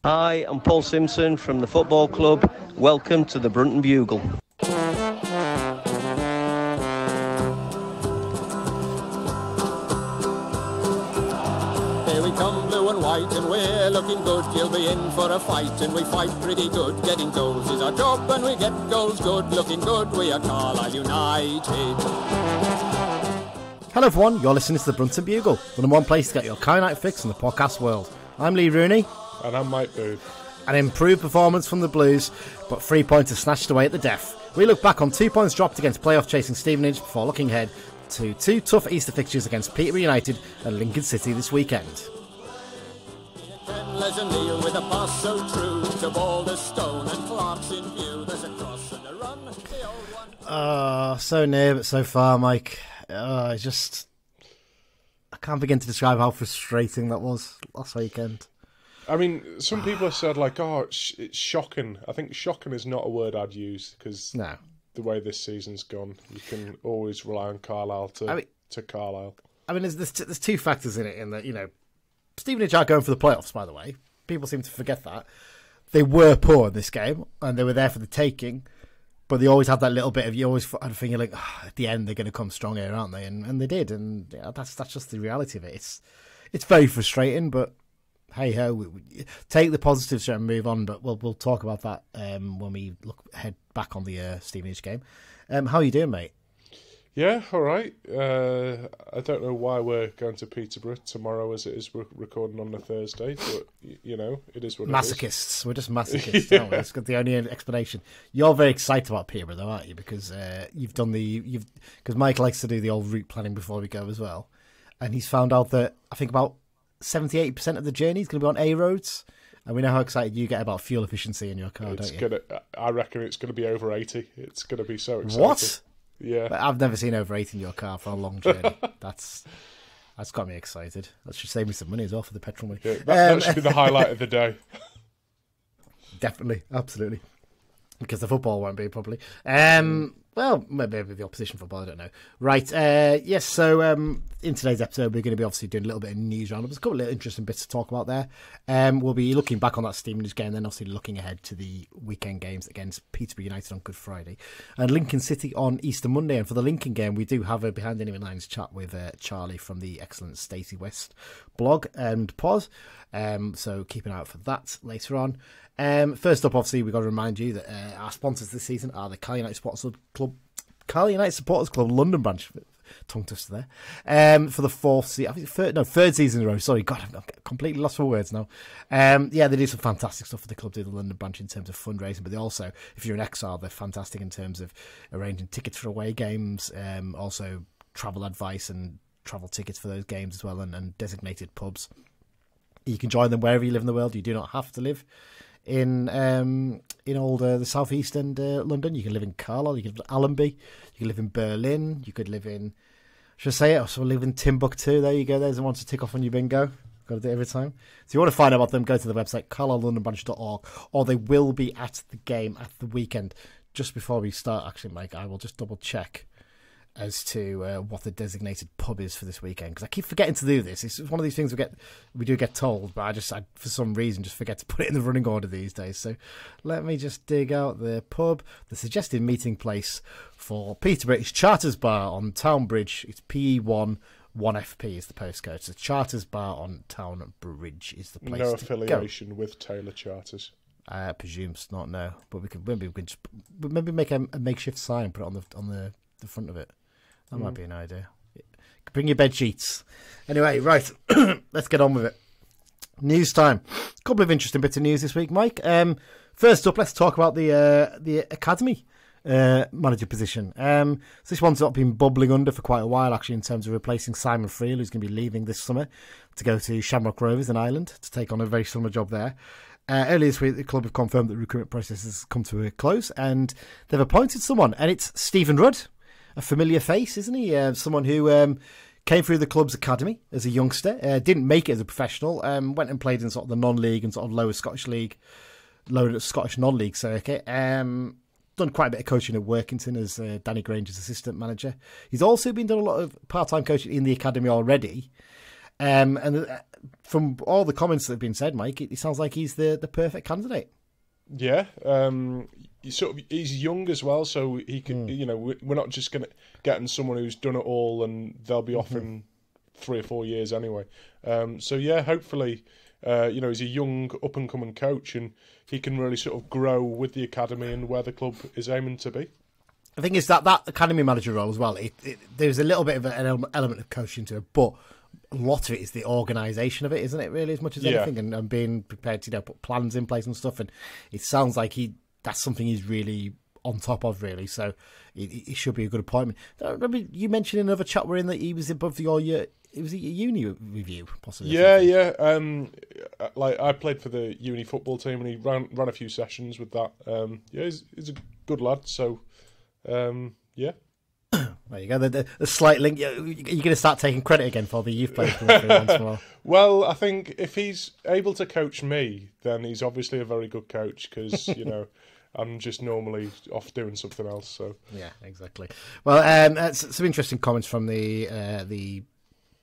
Hi, I'm Paul Simpson from the football club. Welcome to the Brunton Bugle. Here we come, blue and white, and we're looking good. You'll be in for a fight, and we fight pretty good. Getting goals is our job, and we get goals good. Looking good, we are Carlisle United. Hello everyone, you're listening to the Brunton Bugle, the number one place to get your Carlisle United fix in the podcast world. I'm Lee Rooney. And I'm Mike Booth. An improved performance from the Blues, but 3 points are snatched away at the death. We look back on 2 points dropped against playoff chasing Stevenage before looking ahead to two tough Easter fixtures against Peterborough United and Lincoln City this weekend. So near but so far, Mike. I can't begin to describe how frustrating that was last weekend. I mean, some people have said, like, oh, it's shocking. I think shocking is not a word I'd use, because the way this season's gone, you can always rely on Carlisle to Carlisle. I mean, there's two factors in it, in that, Stevenage are going for the playoffs, by the way. People seem to forget that. They were poor in this game, and they were there for the taking, but they always had that little bit of, you always had a feeling like, at the end, they're going to come strong here, aren't they? And they did, and that's just the reality of it. It's very frustrating, but hey ho, we take the positives and move on. But we'll talk about that when we head back on the Stevenage game. How are you doing, mate? Yeah, all right. I don't know why we're going to Peterborough tomorrow, as it is we're recording on a Thursday, but it is what masochists. It is. We're just masochists, aren't we? That's the only explanation. You're very excited about Peterborough, though, aren't you? Because because Mike likes to do the old route planning before we go as well, and he's found out that I think about 70-80% of the journey is going to be on A roads, and we know how excited you get about fuel efficiency in your car, don't you? I reckon it's going to be over 80. It's going to be so exciting. What? Yeah. But I've never seen over 80 in your car for a long journey. That's got me excited. That should save me some money as well for the petrol money. Yeah, that should be the highlight of the day. Definitely, absolutely. Because the football won't be, probably. Well, maybe the opposition football, I don't know. Right, yes, so in today's episode, we're going to be obviously doing a little bit of news roundup. There's a couple of interesting bits to talk about there. We'll be looking back on that Stevenage game, then obviously looking ahead to the weekend games against Peterborough United on Good Friday and Lincoln City on Easter Monday. And for the Lincoln game, we do have a Behind Enemy Lines chat with Charlie from the excellent Stacey West blog and pod. So keep an eye out for that later on. First up, obviously, we've got to remind you that our sponsors this season are the Carlisle United Supporters Club London branch. Tongue twister there. For the third season in a row. Sorry, God, I'm completely lost for words now. They do some fantastic stuff for the club, do the London branch in terms of fundraising, but they also, if you're an XR, they're fantastic in terms of arranging tickets for away games, also travel advice and travel tickets for those games as well, and designated pubs. You can join them wherever you live in the world. You do not have to live in the southeast and London. You can live in Carlisle, you can live in Allenby, you can live in Berlin, you could live in, should I say it? Also live in Timbuktu. There you go. There's one to tick off on your bingo. Got to do it every time. So you want to find out about them, go to the website carlisle.londonbranch.org, or they will be at the game at the weekend. Just before we start, actually, Mike, I will just double check as to what the designated pub is for this weekend, because I keep forgetting to do this. It's one of these things we do get told, but I for some reason just forget to put it in the running order these days. So let me just dig out the pub. The suggested meeting place for Peterborough is Charters Bar on Town Bridge. It's PE1 1FP is the postcode. So Charters Bar on Town Bridge is the place. No to affiliation with Taylor Charters. I presume not. No, but we can just maybe make a makeshift sign and put it on the front of it. That might be an idea. Bring your bed sheets. Anyway, right. Let's get on with it. News time. A couple of interesting bits of news this week, Mike. First up, let's talk about the academy manager position. So this one's not been bubbling under for quite a while, actually, in terms of replacing Simon Friel, who's going to be leaving this summer to go to Shamrock Rovers in Ireland to take on a very similar job there. Earlier this week, the club have confirmed that the recruitment process has come to a close, and they've appointed someone, and it's Stephen Rudd. A familiar face, isn't he? Someone who came through the club's academy as a youngster, didn't make it as a professional, went and played in sort of the non-league and sort of lower Scottish non-league circuit. Done quite a bit of coaching at Workington as Danny Granger's assistant manager. He's also been doing a lot of part-time coaching in the academy already. And from all the comments that have been said, Mike, it sounds like he's the perfect candidate. Yeah, he's young as well, so he can. We're not just getting someone who's done it all, and they'll be off in 3 or 4 years anyway. So yeah, hopefully, he's a young up and coming coach, and he can really sort of grow with the academy and where the club is aiming to be. I think it's that academy manager role as well. There's a little bit of an element of coaching to it, but a lot of it is the organisation of it, isn't it? Really, as much as anything, and being prepared to put plans in place and stuff. And it sounds like that's something he's really on top of, really. So it should be a good appointment. I remember you mentioned in another chat we're in that he was above your year. It was a uni review, possibly. Yeah. Like I played for the uni football team, and he ran a few sessions with that. He's a good lad. So, yeah. There you go. The slight link. You're going to start taking credit again for the youth players coming through once more. Well, I think if he's able to coach me, then he's obviously a very good coach because I'm just normally off doing something else. So yeah, exactly. Well, some interesting comments from the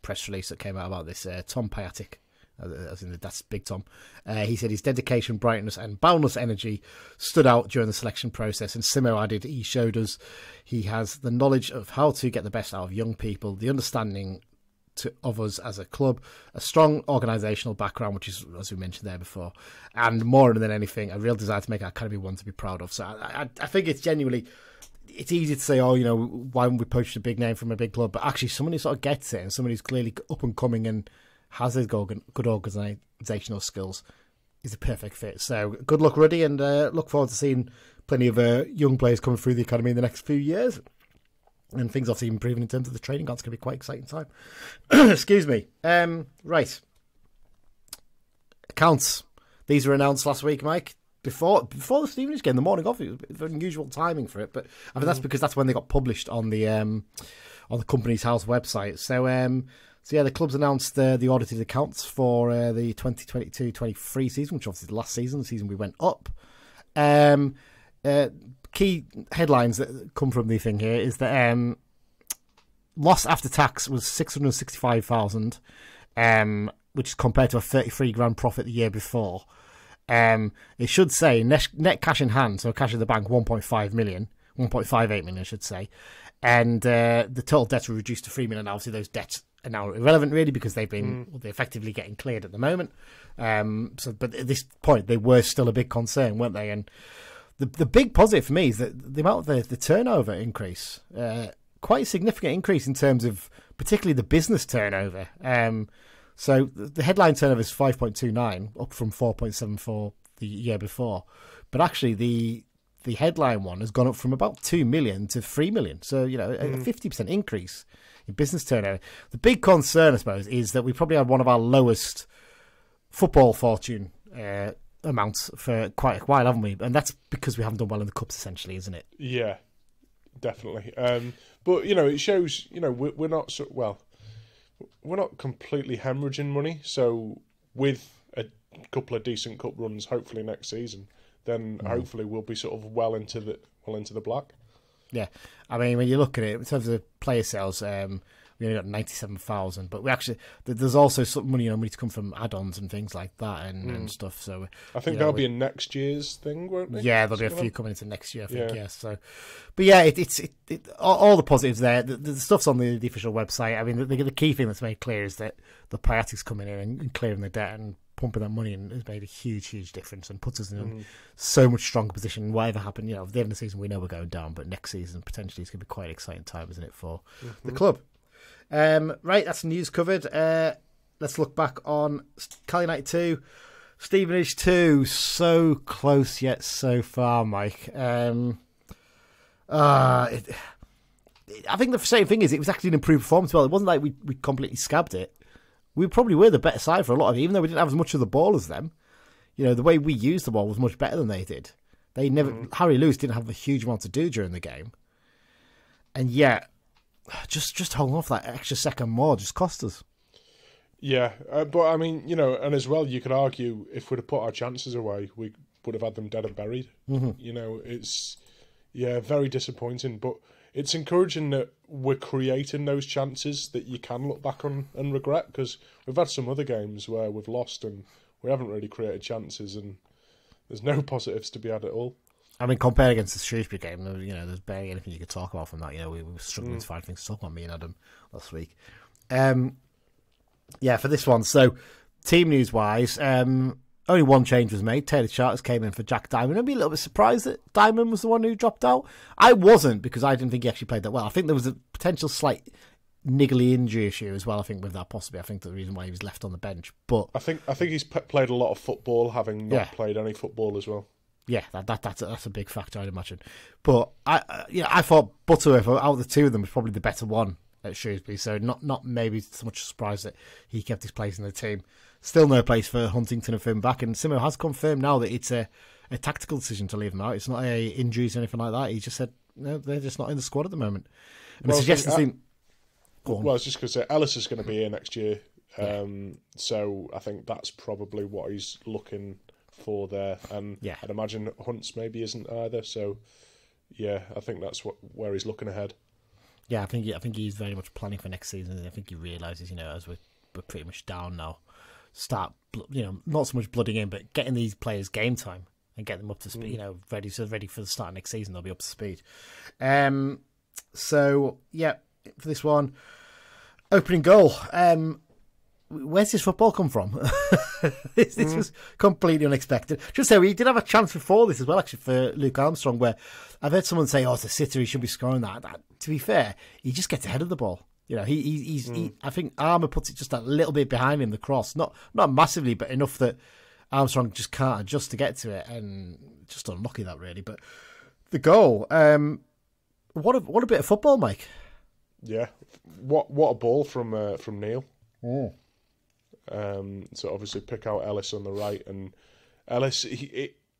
press release that came out about this. Tom Piatic, as in that's Big Tom. He said his dedication, brightness, and boundless energy stood out during the selection process. And Simmo added, he showed us he has the knowledge of how to get the best out of young people, the understanding of us as a club, a strong organisational background, which is, as we mentioned there before, and more than anything, a real desire to make our academy one to be proud of. So I think it's genuinely, it's easy to say, why wouldn't we poach a big name from a big club? But actually, someone who sort of gets it and someone who's clearly up and coming and has those good organisational skills is a perfect fit. So good luck, Ruddy, and look forward to seeing plenty of young players coming through the academy in the next few years. And things obviously improving in terms of the training ground. It's going to be quite exciting time. Excuse me. Right. Accounts. These were announced last week, Mike. Before the Stevenage game, the morning of. It was a bit of unusual timing for it, but I mean that's because that's when they got published on the Company's House website. So yeah, the club's announced the audited accounts for the 2022-23 season, which obviously is the last season, the season we went up. Key headlines that come from the thing here is that loss after tax was 665,000, which is compared to a 33 grand profit the year before. It should say net cash in hand, so cash in the bank 1.5 million, 1.58 million, I should say, and the total debts were reduced to 3 million. Obviously, those debts are now irrelevant, really, because they're effectively getting cleared at the moment. But at this point, they were still a big concern, weren't they? And the big positive for me is that the amount of the turnover increase, quite a significant increase in terms of particularly the business turnover. So the headline turnover is 5.29, up from 4.74 the year before. But actually the headline one has gone up from about 2 million to 3 million. So, a 50% increase in business turnover. The big concern, I suppose, is that we probably had one of our lowest football fortune amounts for quite a while, haven't we? And that's because we haven't done well in the cups, essentially, isn't it? Yeah, definitely. But it shows. We're not we're not completely hemorrhaging money. So with a couple of decent cup runs, hopefully next season, then hopefully we'll be sort of well into the black. Yeah, I mean, when you look at it in terms of player sales, we only got 97,000, but we actually there's also some money to come from add-ons and things like that and stuff. So I think that'll be a next year's thing, won't it? Yeah, there'll be a few coming into next year, I think. Yeah. So, but yeah, it's all the positives there. The stuff's on the official website. I mean, the key thing that's made clear is that the Piatic's coming in and clearing the debt and pumping that money in has made a huge difference and puts us in so much stronger position. Whatever happened, at the end of the season, we know we're going down, but next season potentially it's going to be quite an exciting time, isn't it, for the club? Right, that's news covered. Let's look back on Cal United 2, Stevenage 2. So close yet so far, Mike. I think the same thing is it was actually an improved performance. Well, it wasn't like we completely scabbed it. We probably were the better side for a lot of it, even though we didn't have as much of the ball as them. The way we used the ball was much better than they did. They never. Harry Lewis didn't have a huge amount to do during the game, and yet just holding off that extra second more just cost us. Yeah, but I mean, and as well, you could argue if we'd have put our chances away, we would have had them dead and buried. It's very disappointing, but it's encouraging that we're creating those chances that you can look back on and regret, because we've had some other games where we've lost and we haven't really created chances and there's no positives to be had at all. I mean, compared against the Shrewsbury game, there's barely anything you could talk about from that. We were struggling to find things to talk about, me and Adam, last week. For this one, so team news-wise, only one change was made. Taylor Charters came in for Jack Diamond. I'd be a little bit surprised that Diamond was the one who dropped out. I wasn't, because I didn't think he actually played that well. I think there was a potential slight niggly injury issue as well, I think, with that possibly. I think the reason why he was left on the bench. But I think he's played a lot of football, having not played any football as well. Yeah, that's a big factor, I'd imagine. But I thought Butterworth, out of the two of them, was probably the better one at Shrewsbury. So not maybe so much surprised that he kept his place in the team. Still no place for Huntington and Finn back, and Simmo has confirmed now that it's a tactical decision to leave them out. It's not injuries or anything like that. He just said no, they're just not in the squad at the moment. And well, I was just going to say Ellis is going to be here next year, so I think that's probably what he's looking for there. And I'd imagine Hunts maybe isn't either. So I think that's where he's looking ahead. Yeah, I think he's very much planning for next season. I think he realises, as we're pretty much down now, start not so much blooding in, but getting these players game time and get them up to speed. Ready for the start of next season, they'll be up to speed. So for this one, opening goal. Where's this football come from? This was completely unexpected. Just say we did have a chance before this as well, actually, for Luke Armstrong, where I've heard someone say, it's a sitter, he should be scoring that. To be fair, he just gets ahead of the ball. I think Armour puts it just a little bit behind him, the cross. Not massively, but enough that Armstrong just can't adjust to get to it, and just unlucky that, really. But the goal, what a bit of football, Mike. Yeah, what a ball from Neil. So obviously pick out Ellis on the right, and Ellis,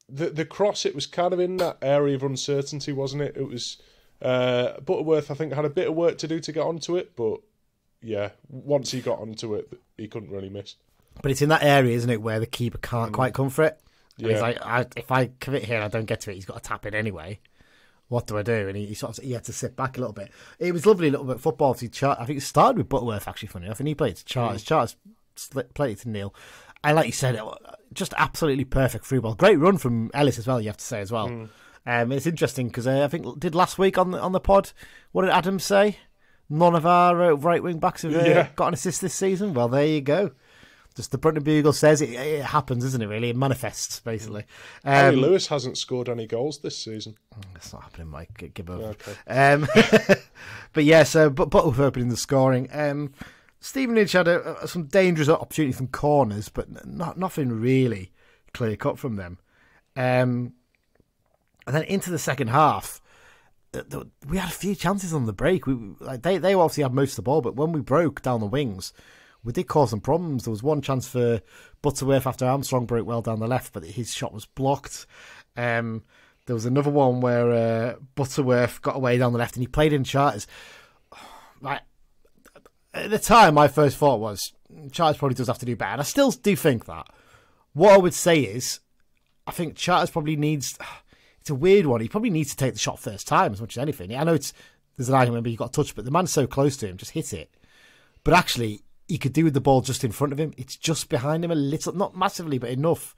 the cross, it was kind of in that area of uncertainty, wasn't it? It was Butterworth, I think, had a bit of work to do to get onto it, but once he got onto it, he couldn't really miss. But it's in that area, isn't it, where the keeper can't quite come for it? And he's like, if I commit here and I don't get to it, he's got to tap it anyway. What do I do? And he had to sit back a little bit. It was lovely, a little bit of football. I think it started with Butterworth, actually, funny enough, and he played to Charters. Charters played it to Neil. And like you said, just absolutely perfect through ball. Great run from Ellis as well, you have to say as well. It's interesting because I think did last week on the pod, what did Adam say? None of our right wing backs have got an assist this season. Well, there you go. Just the Brunton Bugle says it happens, isn't it? Really, it manifests basically. Harry Lewis hasn't scored any goals this season. That's not happening, Mike. Give over. Okay. But Butterworth opening the scoring. Stevenage had some dangerous opportunity from corners, but nothing really clear cut from them. And then into the second half, we had a few chances on the break. They obviously had most of the ball, but when we broke down the wings, we did cause some problems. There was one chance for Butterworth after Armstrong broke well down the left, but his shot was blocked. There was another one where Butterworth got away down the left and he played in Charters. At the time, my first thought was, Charters probably does have to do better. And I still do think that. What I would say is, I think Charters probably needs... It's a weird one. He probably needs to take the shot first time as much as anything. I know there's an argument where you got a touch, but the man's so close to him, just hit it. But actually, he could do with the ball just in front of him. It's just behind him a little, not massively, but enough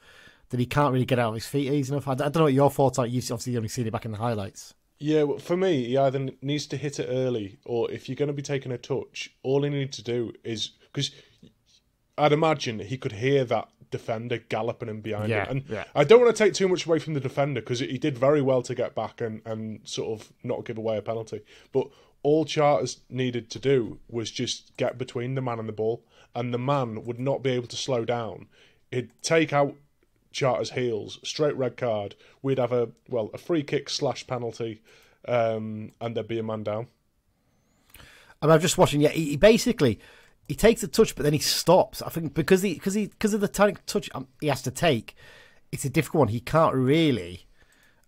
that he can't really get out of his feet easy enough. I don't know what your thoughts are. You've obviously only seen it back in the highlights. Yeah, well, for me, he either needs to hit it early, or if you're going to be taking a touch, all he needs to do is... Because I'd imagine he could hear that defender galloping him behind him. And I don't want to take too much away from the defender, because he did very well to get back and sort of not give away a penalty. But all Charters needed to do was just get between the man and the ball, and the man would not be able to slow down. He'd take out Charters' heels, straight red card. We'd have a free kick / penalty, and there'd be a man down. And I'm just watching. Yeah, he basically takes a touch, but then he stops. I think because of the tiny touch he has to take, it's a difficult one. He can't really.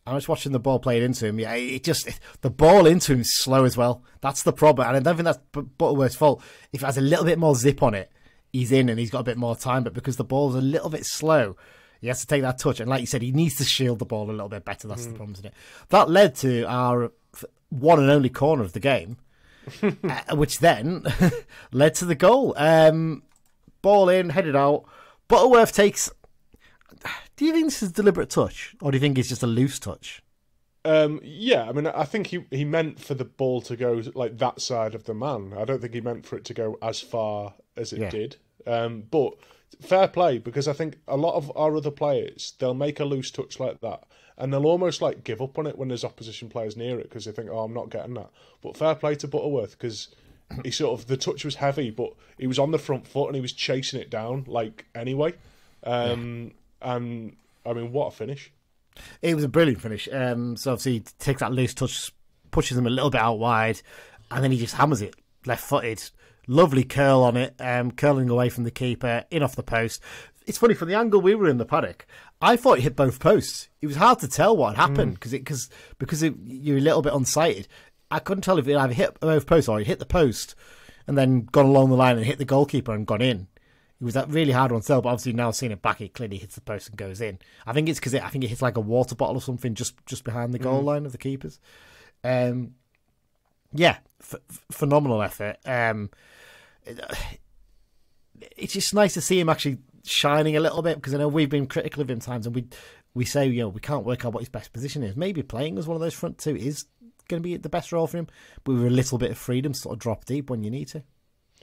I'm just watching the ball played into him. Yeah, the ball into him is slow as well. That's the problem, and I don't think that's Butterworth's fault. If it has a little bit more zip on it, he's in and he's got a bit more time. But because the ball's a little bit slow, he has to take that touch. And like you said, he needs to shield the ball a little bit better. That's the problem, isn't it? That led to our one and only corner of the game, which then led to the goal. Ball in, headed out. Butterworth takes... Do you think this is a deliberate touch, or do you think it's just a loose touch? Yeah, I mean, I think he meant for the ball to go like that side of the man. I don't think he meant for it to go as far as it did. But fair play, because I think a lot of our other players, they'll make a loose touch like that, and they'll almost like give up on it when there's opposition players near it because they think, oh, I'm not getting that. But fair play to Butterworth, because he the touch was heavy, but he was on the front foot and he was chasing it down like anyway. And I mean, what a finish. It was a brilliant finish. So obviously he takes that loose touch, pushes him a little bit out wide, and then he just hammers it left-footed. Lovely curl on it, curling away from the keeper, in off the post. It's funny, from the angle we were in the paddock, I thought it hit both posts. It was hard to tell what had happened because you're a little bit unsighted. I couldn't tell if it either hit both posts or it hit the post and then gone along the line and hit the goalkeeper and gone in. It was that really hard one to tell, but obviously now seeing it back, it clearly hits the post and goes in. I think it's because it hits like a water bottle or something just behind the goal line of the keepers. Phenomenal effort. It's just nice to see him actually shining a little bit, because I know we've been critical of him times, and we say, we can't work out what his best position is. Maybe playing as one of those front two is going to be the best role for him, but with a little bit of freedom, sort of drop deep when you need to.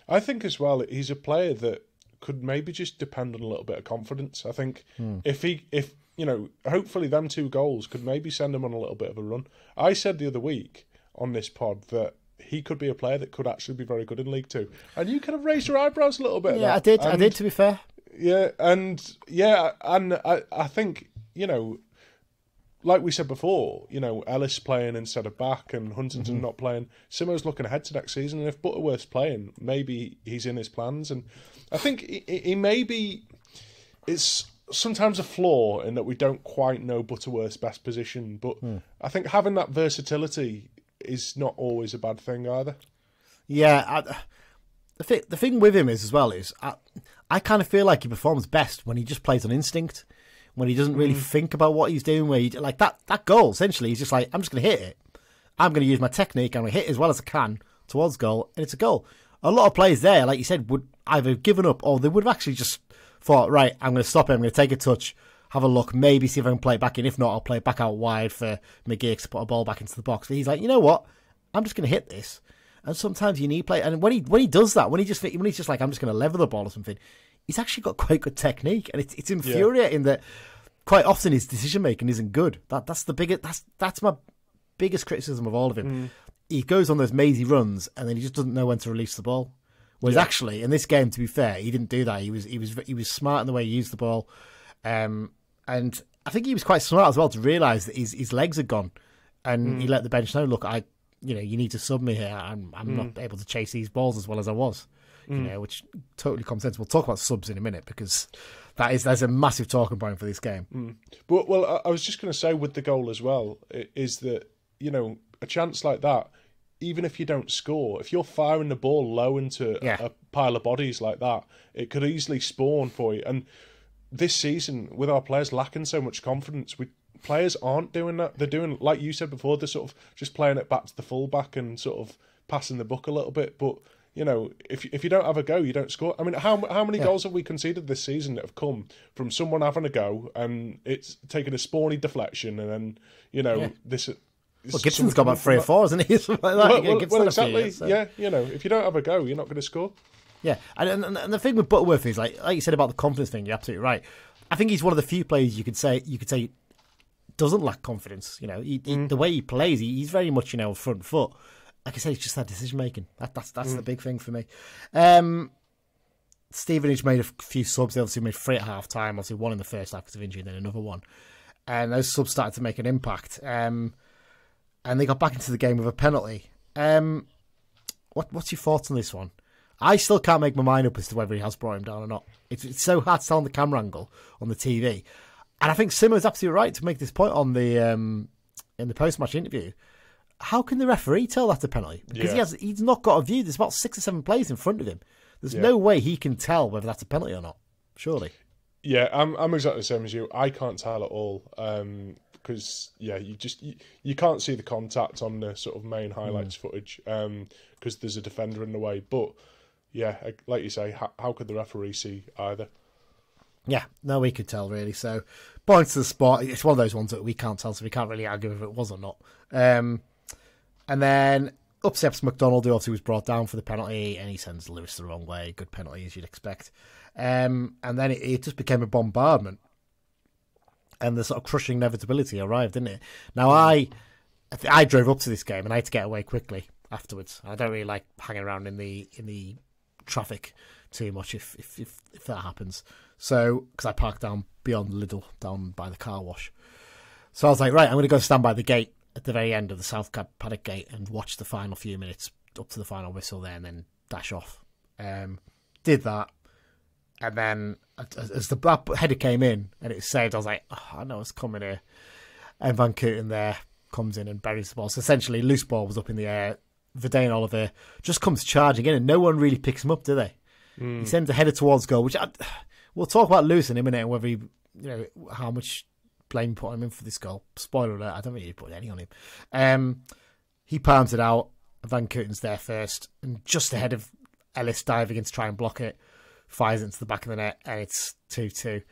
I think as well, he's a player that could maybe just depend on a little bit of confidence. I think if hopefully them 2 goals could maybe send him on a little bit of a run. I said the other week on this pod that he could be a player that could actually be very good in League Two, and you kind of raised your eyebrows a little bit. Yeah, I did. I did, to be fair. Yeah, and I think, like we said before, Ellis playing instead of back and Huntington not playing. Simmo's looking ahead to next season, and if Butterworth's playing, maybe he's in his plans. And I think he maybe it's sometimes a flaw in that we don't quite know Butterworth's best position, but I think having that versatility is not always a bad thing either. Yeah, the thing with him is I kind of feel like he performs best when he just plays on instinct, when he doesn't really think about what he's doing. Where like that goal, essentially, he's just like, I'm just going to hit it. I'm going to use my technique. I'm going to hit as well as I can towards goal, and it's a goal. A lot of players there, like you said, would either have given up or they would have actually just thought, right, I'm going to stop it. I'm going to take a touch, have a look, maybe see if I can play it back in. If not, I'll play it back out wide for McGeeks to put a ball back into the box. But he's like, you know what? I'm just going to hit this. And sometimes you need play. And when he does that, when he's just like, I'm just going to level the ball or something, he's actually got quite good technique. And it's infuriating that quite often his decision making isn't good. That's my biggest criticism of all of him. He goes on those mazy runs and then he just doesn't know when to release the ball. Whereas actually in this game, to be fair, he didn't do that. He was smart in the way he used the ball. And I think he was quite smart as well to realise that his legs had gone, and he let the bench know, look, you need to sub me here. I'm not able to chase these balls as well as I was, which totally common sense. We'll talk about subs in a minute, because that's a massive talking point for this game. But well, I was just going to say with the goal as well, is that a chance like that, even if you don't score, if you're firing the ball low into a pile of bodies like that, it could easily spawn for you. And this season, with our players lacking so much confidence, players aren't doing that. They're doing, like you said before, they're sort of just playing it back to the fullback and sort of passing the buck a little bit. But if you don't have a go, you don't score. I mean, how many goals have we conceded this season that have come from someone having a go and it's taken a spawny deflection, and then this. Well, Gibson's got about 3 or 4, hasn't he? Something like that. Well, exactly. Years, so. Yeah, if you don't have a go, you're not going to score. Yeah, and the thing with Butterworth is, like you said about the confidence thing, you're absolutely right. I think he's one of the few players you could say doesn't lack confidence. The way he plays, he's very much front foot. Like I said, it's just that decision making. That's the big thing for me. Stevenage made a few subs. They obviously made 3 at half time. Obviously, one in the first half because of injury, and then another one. And those subs started to make an impact. And they got back into the game with a penalty. What's your thoughts on this one? I still can't make my mind up as to whether he has brought him down or not. It's so hard to tell on the camera angle on the TV. And I think Simmo's absolutely right to make this point on the in the post-match interview. How can the referee tell that's a penalty? Because he's not got a view. There's about 6 or 7 players in front of him. There's no way he can tell whether that's a penalty or not. Surely. Yeah, I'm exactly the same as you. I can't tell at all. because you can't see the contact on the sort of main highlights footage because there's a defender in the way. But yeah, like you say, how could the referee see either? Yeah, no, we could tell really. So, points to the spot. It's one of those ones that we can't tell, so we can't really argue if it was or not. And then up steps McDonald, who obviously was brought down for the penalty, and he sends Lewis the wrong way. Good penalty, as you'd expect. And then it just became a bombardment, and the sort of crushing inevitability arrived, didn't it? Now, I drove up to this game, and I had to get away quickly afterwards. I don't really like hanging around in the traffic too much if that happens. So, because I parked down beyond Lidl, down by the car wash. So I was like, right, I'm going to go stand by the gate at the very end of the South Paddock gate and watch the final few minutes up to the final whistle there and then dash off. Did that. And then as the header came in and it saved, I was like, oh, I know it's coming here. And Van Kooten there comes in and buries the ball. So essentially, loose ball was up in the air. Verdane Oliver just comes charging in and no one really picks him up, do they? He sends a header towards goal, which we'll talk about Lewis in a minute and whether he, how much blame put him in for this goal. Spoiler alert, I don't think he put any on him. He palms it out. Van Kooten's there first, and just ahead of Ellis diving in to try and block it, fires it into the back of the net, and it's 2-2.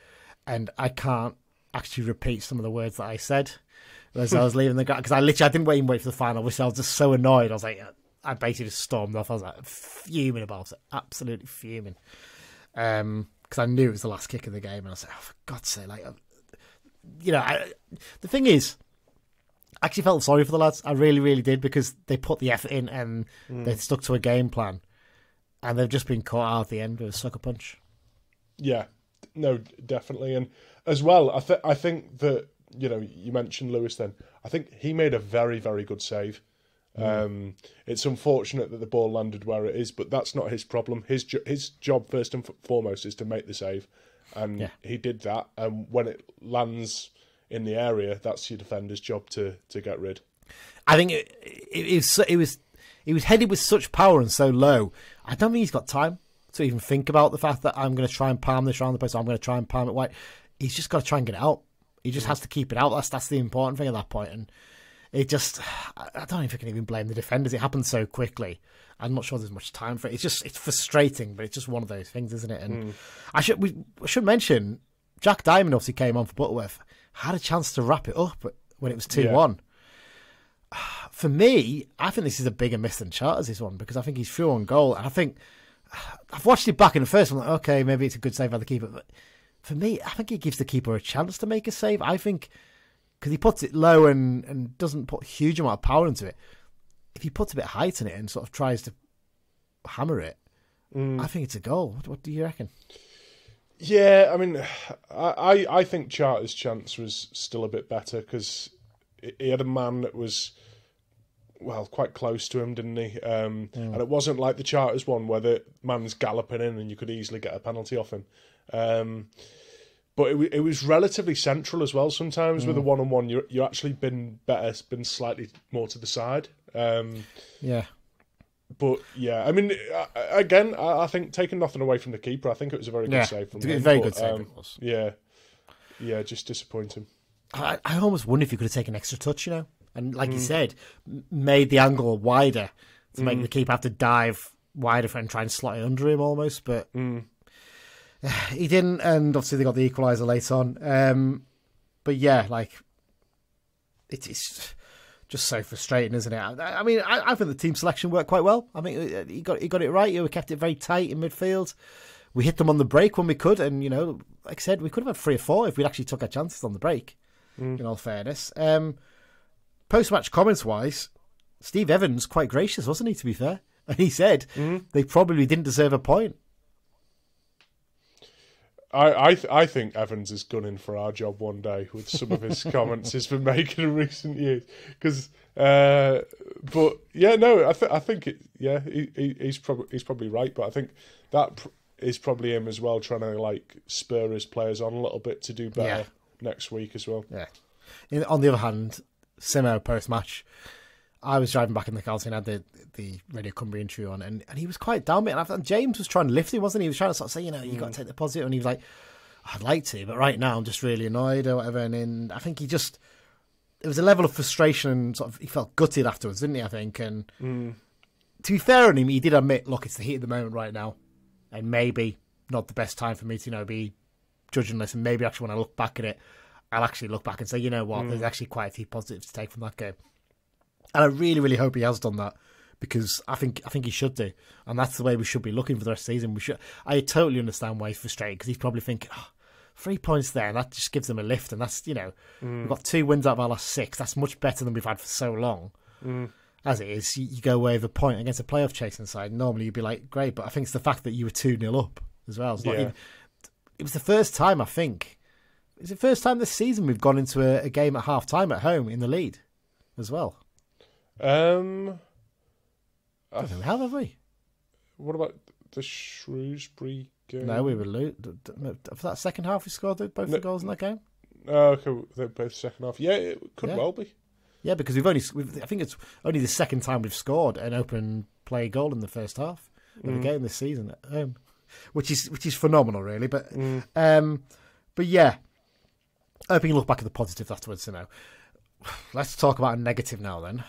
And I can't actually repeat some of the words that I said as I was leaving the ground, because I didn't even wait for the final whistle. I was just so annoyed. I was like, I basically just stormed off. I was like fuming about it, absolutely fuming. Because I knew it was the last kick of the game, and I was like, oh, for God's sake, like, the thing is, I actually felt sorry for the lads. I really, really did, because they put the effort in and they stuck to a game plan, and they've just been caught out at the end with a sucker punch. Yeah, no, definitely, and as well, I think that you mentioned Lewis. Then I think he made a very, very good save. It's unfortunate that the ball landed where it is, but that's not his problem. His job first and foremost is to make the save, and he did that. And when it lands in the area, that's your defender's job to get rid. I think it was headed with such power and so low. I don't think he's got time to even think about the fact that I'm going to try and palm this around the post. I'm going to try and palm it wide. He's just got to try and get it out. He just has to keep it out. That's the important thing at that point. And it just, I don't know if I can even blame the defenders. It happened so quickly. I'm not sure there's much time for it. It's frustrating, but it's just one of those things, isn't it? And I should mention, Jack Diamond obviously came on for Butterworth, had a chance to wrap it up when it was 2-1. For me, I think this is a bigger miss than Charters, this one, because I think he's through on goal. And I think, I've watched it back in the first one, like, okay, maybe it's a good save by the keeper, but for me, I think it gives the keeper a chance to make a save. I think, because he puts it low and doesn't put a huge amount of power into it, if he puts a bit of height in it and sort of tries to hammer it, I think it's a goal. What do you reckon? Yeah, I mean, I think Charter's chance was still a bit better, because he had a man that was, well, quite close to him, didn't he? And it wasn't like the Charters one where the man's galloping in and you could easily get a penalty off him. But it was relatively central as well. Sometimes with a one-on-one, you actually been slightly more to the side. But yeah, I mean, again, I think taking nothing away from the keeper, I think it was a very good save from him. Very good save it was. Yeah, just disappointing. I almost wonder if you could have taken an extra touch, and like you said, made the angle wider to make the keeper have to dive wider and try and slot it under him almost, but he didn't, and obviously they got the equaliser late on. But yeah, like, it's just so frustrating, isn't it? I mean, I think the team selection worked quite well. I mean, he got it right. We kept it very tight in midfield. We hit them on the break when we could, and like I said, we could have had 3 or 4 if we'd actually took our chances on the break. In all fairness, post-match comments-wise, Steve Evans quite gracious, wasn't he? To be fair, and he said they probably didn't deserve a point. I think Evans is gunning for our job one day with some of his comments he's been making in recent years. Because, but yeah, no, I think it. Yeah, he's probably right, but I think that is probably him as well, trying to like spur his players on a little bit to do better next week as well. Yeah. On the other hand, Simmo post-match, I was driving back in the car and had the Radio Cumbria interview on, and he was quite down with it. And James was trying to lift him, wasn't he? He was trying to sort of say, you got to take the positive, and he was like, I'd like to, but right now I'm just really annoyed or whatever. And then I think he just there was a level of frustration and sort of he felt gutted afterwards, didn't he? I think. And to be fair on him, he did admit, look, it's the heat of the moment right now, and maybe not the best time for me to be judging this. And maybe actually when I look back at it, I'll actually look back and say, you know what, there's actually quite a few positives to take from that game. And I really, really hope he has done that, because I think he should do, and that's the way we should be looking for the rest of the season. We should. I totally understand why he's frustrated, because he's probably thinking, 3 points there, and that just gives them a lift. And that's, we've got 2 wins out of our last 6. That's much better than we've had for so long. As it is, you go away with a point against a playoff chasing side. Normally you'd be like, great, but I think it's the fact that you were 2-0 up as well. It's not even, it was the first time, I think. It's the first time this season we've gone into a game at half time at home in the lead as well. How have we? What about the Shrewsbury game? No, we were for that second half. We scored both the goals in that game. Oh, okay, they're both second half. Yeah, it could well be. Yeah, because I think it's only the second time we've scored an open play goal in the first half of a game this season at home, which is phenomenal, really. But yeah, I hope you can look back at the positives afterwards. Let's talk about a negative now. Then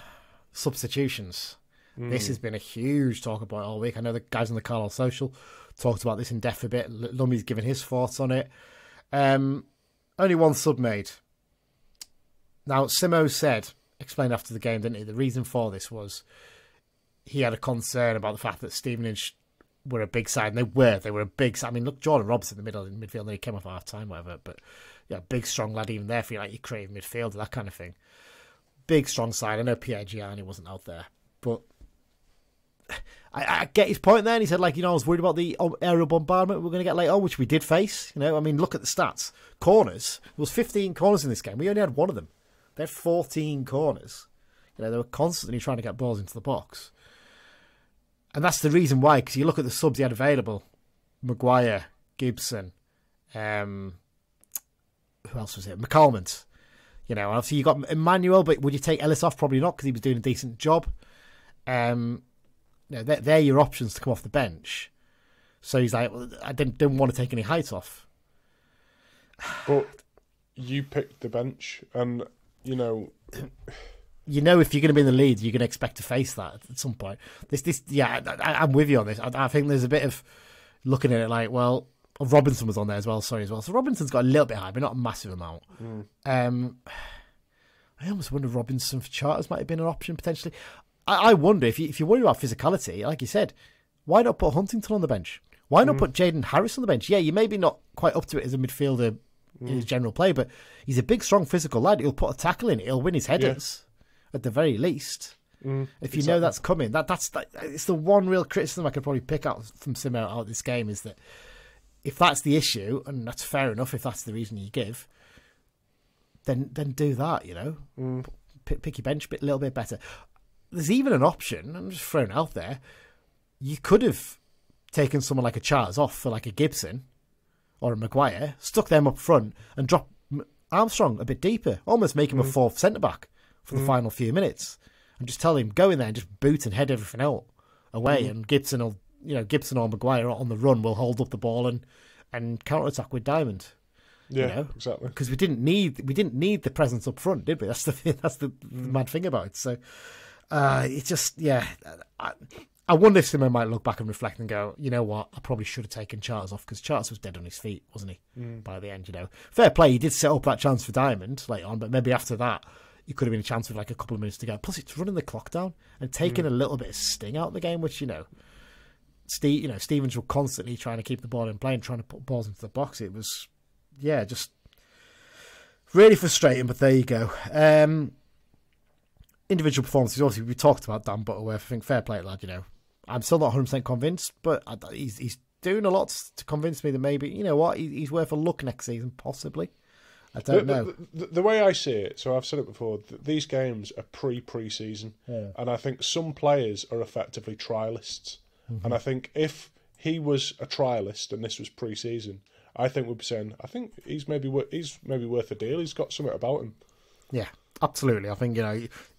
substitutions. This has been a huge talk about all week. I know the guys on the Carlisle Social talked about this in depth a bit. Lummy's given his thoughts on it. Only one sub made. Now, Simmo explained after the game, didn't he? The reason for this was he had a concern about the fact that Stevenage were a big side, and they were a big side. I mean, look, Jordan Robertson in the midfield, and he came off at half-time, whatever, but yeah, big, strong lad even there for you, like your creative midfielder, that kind of thing. Big, strong side. I know Pierre Gianni wasn't out there, but I get his point there, and he said, I was worried about the aerial bombardment we're going to get later on, which we did face. I mean, look at the stats. Corners. There was 15 corners in this game. We only had one of them. They had 14 corners. They were constantly trying to get balls into the box. And that's the reason why, because you look at the subs he had available. Maguire, Gibson, who else was it? McCalmont. Obviously you got Emmanuel, but would you take Ellis off? Probably not, because he was doing a decent job. They're your options to come off the bench. So he's like, well, I didn't want to take any height off. But you picked the bench, and if you're going to be in the lead, you're going to expect to face that at some point. I'm with you on this. I think there's a bit of looking at it like, well, Robinson was on there as well. So Robinson's got a little bit high, but not a massive amount. I almost wonder if Robinson for Charters might have been an option potentially. I wonder if you worry about physicality, like you said, why not put Huntington on the bench? Why not put Jaden Harris on the bench? Yeah, you maybe not quite up to it as a midfielder in his general play, but he's a big, strong, physical lad. He'll put a tackle in. He'll win his headers at the very least. If you know that's coming, that's it's the one real criticism I could probably pick out from Simmo out of this game, is that if that's the issue, and that's fair enough if that's the reason you give, then do that. Pick your bench a little bit better. There's even an option, I'm just throwing it out there, you could have taken someone like a Charles off for like a Gibson or a Maguire, stuck them up front and dropped Armstrong a bit deeper, almost make him a fourth centre-back for the final few minutes, and just tell him, go in there and just boot and head everything out away, and Gibson or Maguire on the run will hold up the ball and counter-attack with Diamond. Exactly. Because we didn't need the presence up front, did we? That's the mad thing about it. So it's just, I wonder if Simmo might look back and reflect and go, you know what, I probably should have taken Charles off, because Charles was dead on his feet, wasn't he? By the end, fair play. He did set up that chance for Diamond later on, but maybe after that, it could have been a chance with like a couple of minutes to go. Plus, it's running the clock down and taking a little bit of sting out of the game, which Stevenage were constantly trying to keep the ball in play and trying to put balls into the box. It was, just really frustrating. But there you go. Individual performances. Obviously, we talked about Dan Butterworth. I think fair play, lad. I'm still not 100% convinced, but he's doing a lot to convince me that maybe, he's worth a look next season, possibly. I don't know. The way I see it, so I've said it before, these games are pre-season, and I think some players are effectively trialists. And I think if he was a trialist and this was pre-season, I think we'd be saying, I think he's maybe worth a deal. He's got something about him. Yeah, absolutely. I think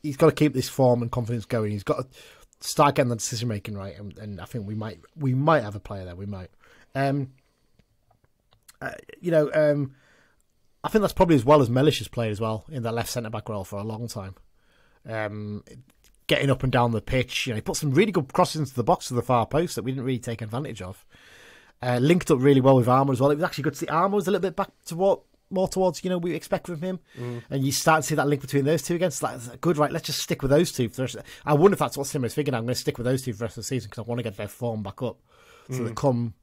he's got to keep this form and confidence going. He's got to start getting the decision making right, and I think we might have a player there. We might. I think that's probably as well as Mellish has played as well in that left centre-back role for a long time. Getting up and down the pitch. He put some really good crosses into the box to the far post that we didn't really take advantage of. Linked up really well with Armour as well. It was actually good to see Armour was a little bit back to more towards we expect from him, and you start to see that link between those two again. So that's good, right? Let's just stick with those two. I wonder if that's what Simmo's figured. I'm going to stick with those two for the rest of the season because I want to get their form back up, so that come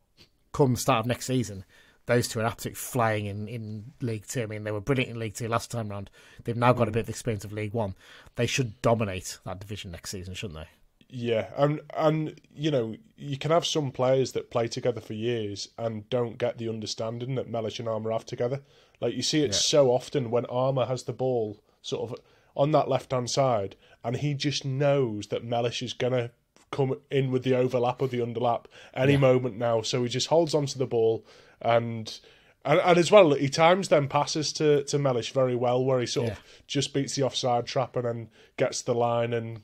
start of next season, those two are absolutely flying in League Two. I mean, they were brilliant in League Two last time round. They've now got a bit of experience of League One. They should dominate that division next season, shouldn't they? Yeah, and you can have some players that play together for years and don't get the understanding that Mellish and Armour have together. Like, you see it so often when Armour has the ball sort of on that left-hand side, and he just knows that Mellish is going to come in with the overlap or the underlap any moment now, so he just holds onto the ball, and as well, he times them passes to Mellish very well, where he sort of just beats the offside trap and then gets the line and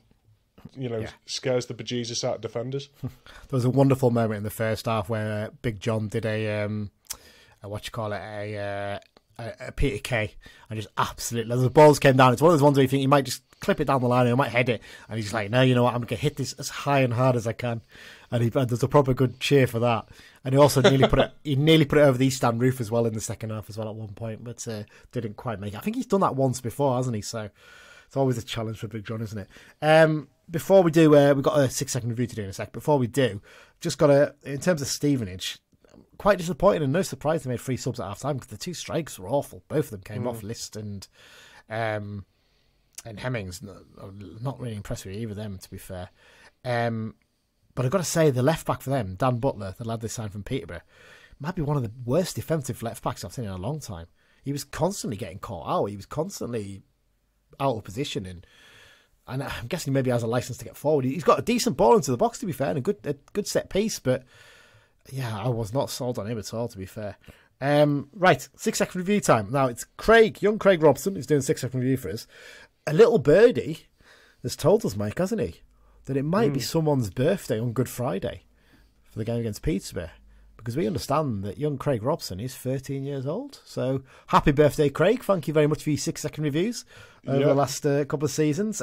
scares the bejesus out of defenders. There was a wonderful moment in the first half where Big John did a Peter Kay, and just absolutely, as the balls came down, it's one of those ones where you think he might just clip it down the line or he might head it, and he's like, no, you know what, I'm going to hit this as high and hard as I can, and there's a proper good cheer for that. And he also nearly put it over the East Stand roof as well in the second half as well at one point, but didn't quite make it. I think he's done that once before, hasn't he? So it's always a challenge for Big John, isn't it? Before we do, we've got a 6-second review to do in a sec. Before we do, just got in terms of Stevenage, quite disappointing, and no surprise they made 3 subs at half time because the 2 strikers were awful. Both of them came off, List and Hemmings. Not really impressed with either of them, to be fair. But I've got to say, the left back for them, Dan Butler, the lad they signed from Peterborough, might be one of the worst defensive left backs I've seen in a long time. He was constantly getting caught out. He was constantly out of position, and I'm guessing maybe has a license to get forward. He's got a decent ball into the box, to be fair, and a good set piece, but yeah, I was not sold on him at all, to be fair. Right, 6-second review time. Now, it's young Craig Robson, who's doing 6-second review for us. A little birdie has told us, Mike, hasn't he, that it might be someone's birthday on Good Friday for the game against Peterborough, because we understand that young Craig Robson is 13 years old. So, happy birthday, Craig. Thank you very much for your 6-second reviews over the last couple of seasons.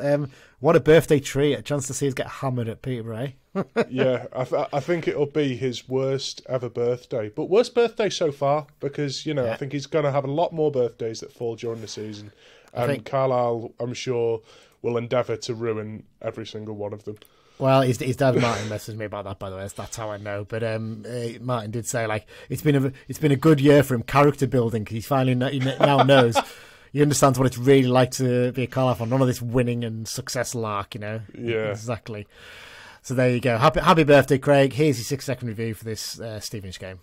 What a birthday treat, a chance to see us get hammered at Peterborough, eh? Yeah, I think it'll be his worst ever birthday. But worst birthday so far, because, I think he's going to have a lot more birthdays that fall during the season. And Carlisle, I'm sure, will endeavour to ruin every single one of them. Well, his dad Martin messaged me about that, by the way. That's how I know. But Martin did say, like, it's been a good year for him, character building, because he now knows. He understands what it's really like to be a Carlisle fan. None of this winning and success lark, Yeah, exactly. So there you go. Happy birthday, Craig. Here's your 6-second review for this Stevenage game.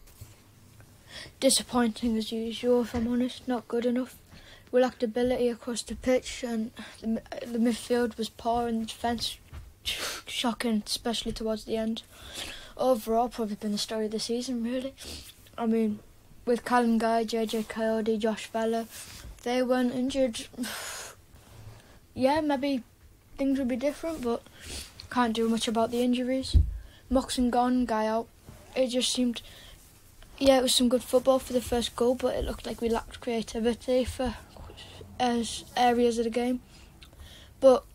Disappointing as usual, if I'm honest. Not good enough. We lacked ability across the pitch, and the midfield was poor, and the defence shocking, especially towards the end. Overall, probably been the story of the season, really. I mean, with Callum Guy, JJ Coyote, Josh Vella, they weren't injured. Yeah, maybe things would be different, but can't do much about the injuries. Moxon gone, Guy out. It just seemed, it was some good football for the first goal, but it looked like we lacked creativity for areas of the game. But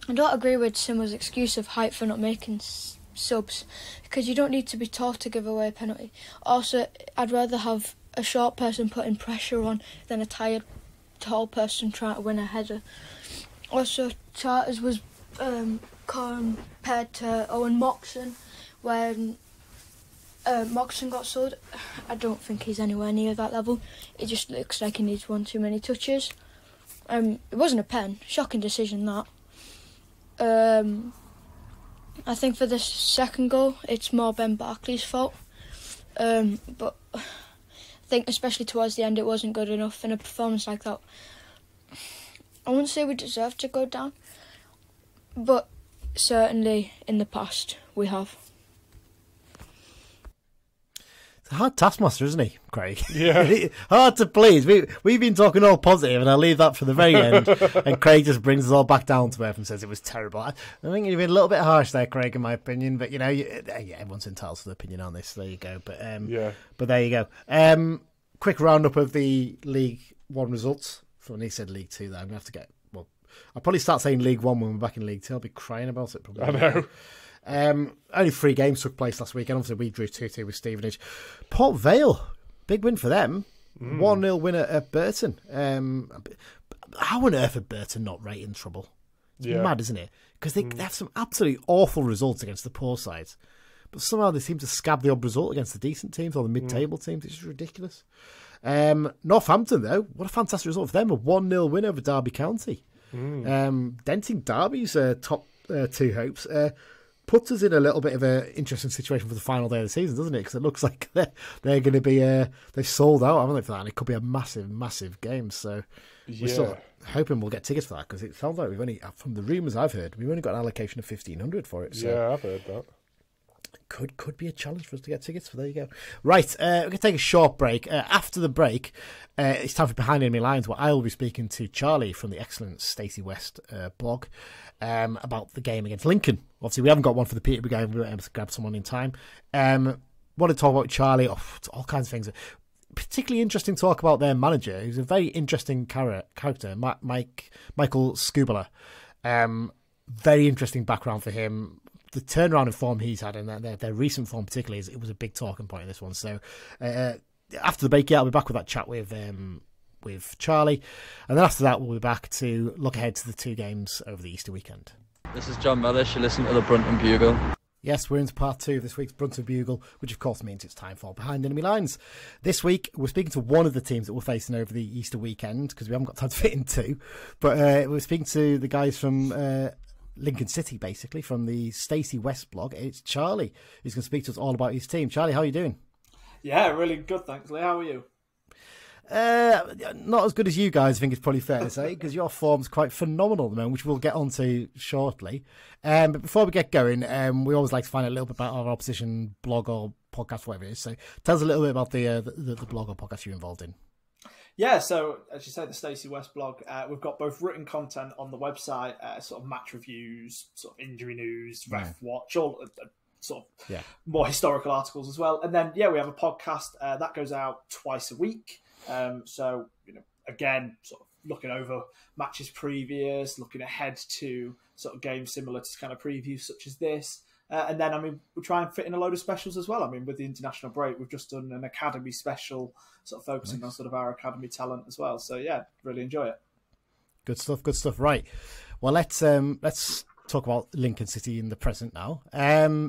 I don't agree with Simmo's excuse of height for not making subs, because you don't need to be tall to give away a penalty. Also, I'd rather have a short person putting pressure on than a tired, tall person trying to win a header. Also, Charters was compared to Owen Moxon when Moxon got sold. I don't think he's anywhere near that level. It just looks like he needs one too many touches. It wasn't a pen. Shocking decision, that. I think for the second goal, it's more Ben Barkley's fault. But I think especially towards the end, it wasn't good enough in a performance like that. I wouldn't say we deserve to go down, but certainly in the past we have. It's a hard taskmaster, isn't he, Craig? Yeah. Hard to please. We've been talking all positive, and I'll leave that for the very end. And Craig just brings us all back down to earth and says it was terrible. I think you've been a little bit harsh there, Craig, in my opinion. But, everyone's entitled to their opinion on this. There you go. But there you go. Quick roundup of the league One result from, he said League Two there. I'm going to have to get, well, I'll probably start saying League One when we're back in League Two. I'll be crying about it probably. I know. Only 3 games took place last weekend. Obviously, we drew 2-2 with Stevenage. Port Vale, big win for them. 1-0 winner at Burton. How on earth are Burton not right in trouble? It's mad, isn't it? Because they have some absolutely awful results against the poor sides. But somehow they seem to scab the odd result against the decent teams or the mid-table teams. It's just ridiculous. Northampton, though, what a fantastic result for them. A 1-0 win over Derby County. Denting Derby's top 2 hopes. Puts us in a little bit of an interesting situation for the final day of the season, doesn't it? Because it looks like they're going to be, they've sold out, haven't they, for that? And it could be a massive, massive game. So we're still hoping we'll get tickets for that, because it sounds like we've only, from the rumours I've heard, we've only got an allocation of 1,500 for it. So yeah, I've heard that. Could be a challenge for us to get tickets. There you go. Right, we're going to take a short break. After the break, it's time for Behind Enemy Lines, where I will be speaking to Charlie from the excellent Stacey West blog about the game against Lincoln. Obviously, we haven't got one for the Peterborough game. We were able to grab someone in time. Want to talk about Charlie, all kinds of things. Particularly interesting to talk about their manager, who's a very interesting character, Michael Skubala. Very interesting background for him. The turnaround in form he's had, and their recent form particularly, it was a big talking point in this one. So after the break, I'll be back with that chat with Charlie, and then after that we'll be back to look ahead to the 2 games over the Easter weekend. This is John Mellish. You're listening to the Brunton Bugle. Yes, we're into part 2 of this week's Brunton Bugle, which of course means it's time for Behind Enemy Lines. This week, we're speaking to one of the teams that we're facing over the Easter weekend, because we haven't got time to fit in 2. But we're speaking to the guys from Lincoln City, basically, from the Stacey West blog. It's Charlie who's going to speak to us all about his team. Charlie, how are you doing? Yeah, really good, thanks, Lee. How are you? Not as good as you guys, I think it's probably fair to say, because your form's quite phenomenal at the moment, which we'll get onto shortly. But before we get going, we always like to find out a little bit about our opposition blog or podcast, whatever it is. So tell us a little bit about the blog or podcast you're involved in. Yeah, so as you say, the Stacey West blog, we've got both written content on the website, sort of match reviews, sort of injury news, ref watch, all sort of more historical articles as well. And then, we have a podcast that goes out twice a week. So, again, sort of looking over matches previous, looking ahead to sort of games similar to kind of previews such as this. And then, we try and fit in a load of specials as well. With the international break, we've just done an academy special, sort of focusing on sort of our academy talent as well. So, really enjoy it. Good stuff. Right. Well, let's talk about Lincoln City in the present now.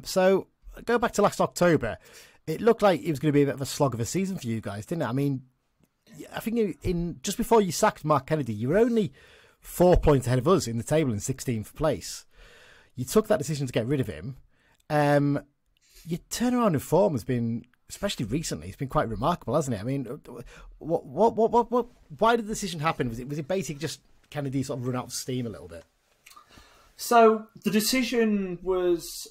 So, go back to last October. It looked like it was going to be a bit of a slog of a season for you guys, didn't it? I think in just before you sacked Mark Kennedy, you were only 4 points ahead of us in the table in 16th place. You took that decision to get rid of him. Your turnaround in form has been, especially recently, it's been quite remarkable, hasn't it? Why did the decision happen? Was it basically just Kennedy sort of run out of steam a little bit? So the decision was,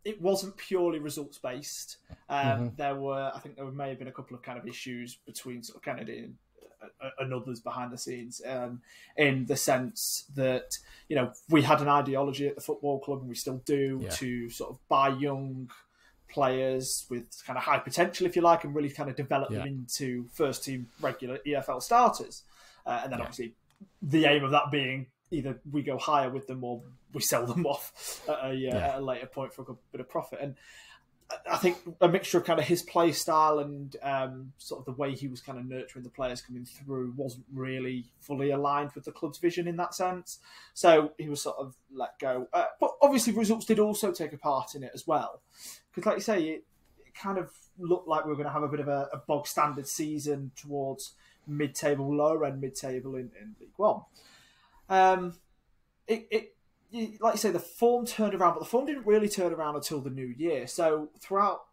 it wasn't purely results based. There may have been a couple of kind of issues between sort of Kennedy and others behind the scenes, in the sense that, we had an ideology at the football club, and we still do, to sort of buy young players with kind of high potential, if you like, and really kind of develop them into first team regular EFL starters. And then obviously the aim of that being either we go higher with them or we sell them off at a later point for a good bit of profit. And I think a mixture of kind of his play style and sort of the way he was kind of nurturing the players coming through wasn't really fully aligned with the club's vision in that sense. So he was sort of let go. But obviously results did also take a part in it as well. Because like you say, it kind of looked like we were going to have a bit of a bog standard season towards mid-table, lower end mid-table in League One. Like you say, the form turned around, but the form didn't really turn around until the new year. So throughout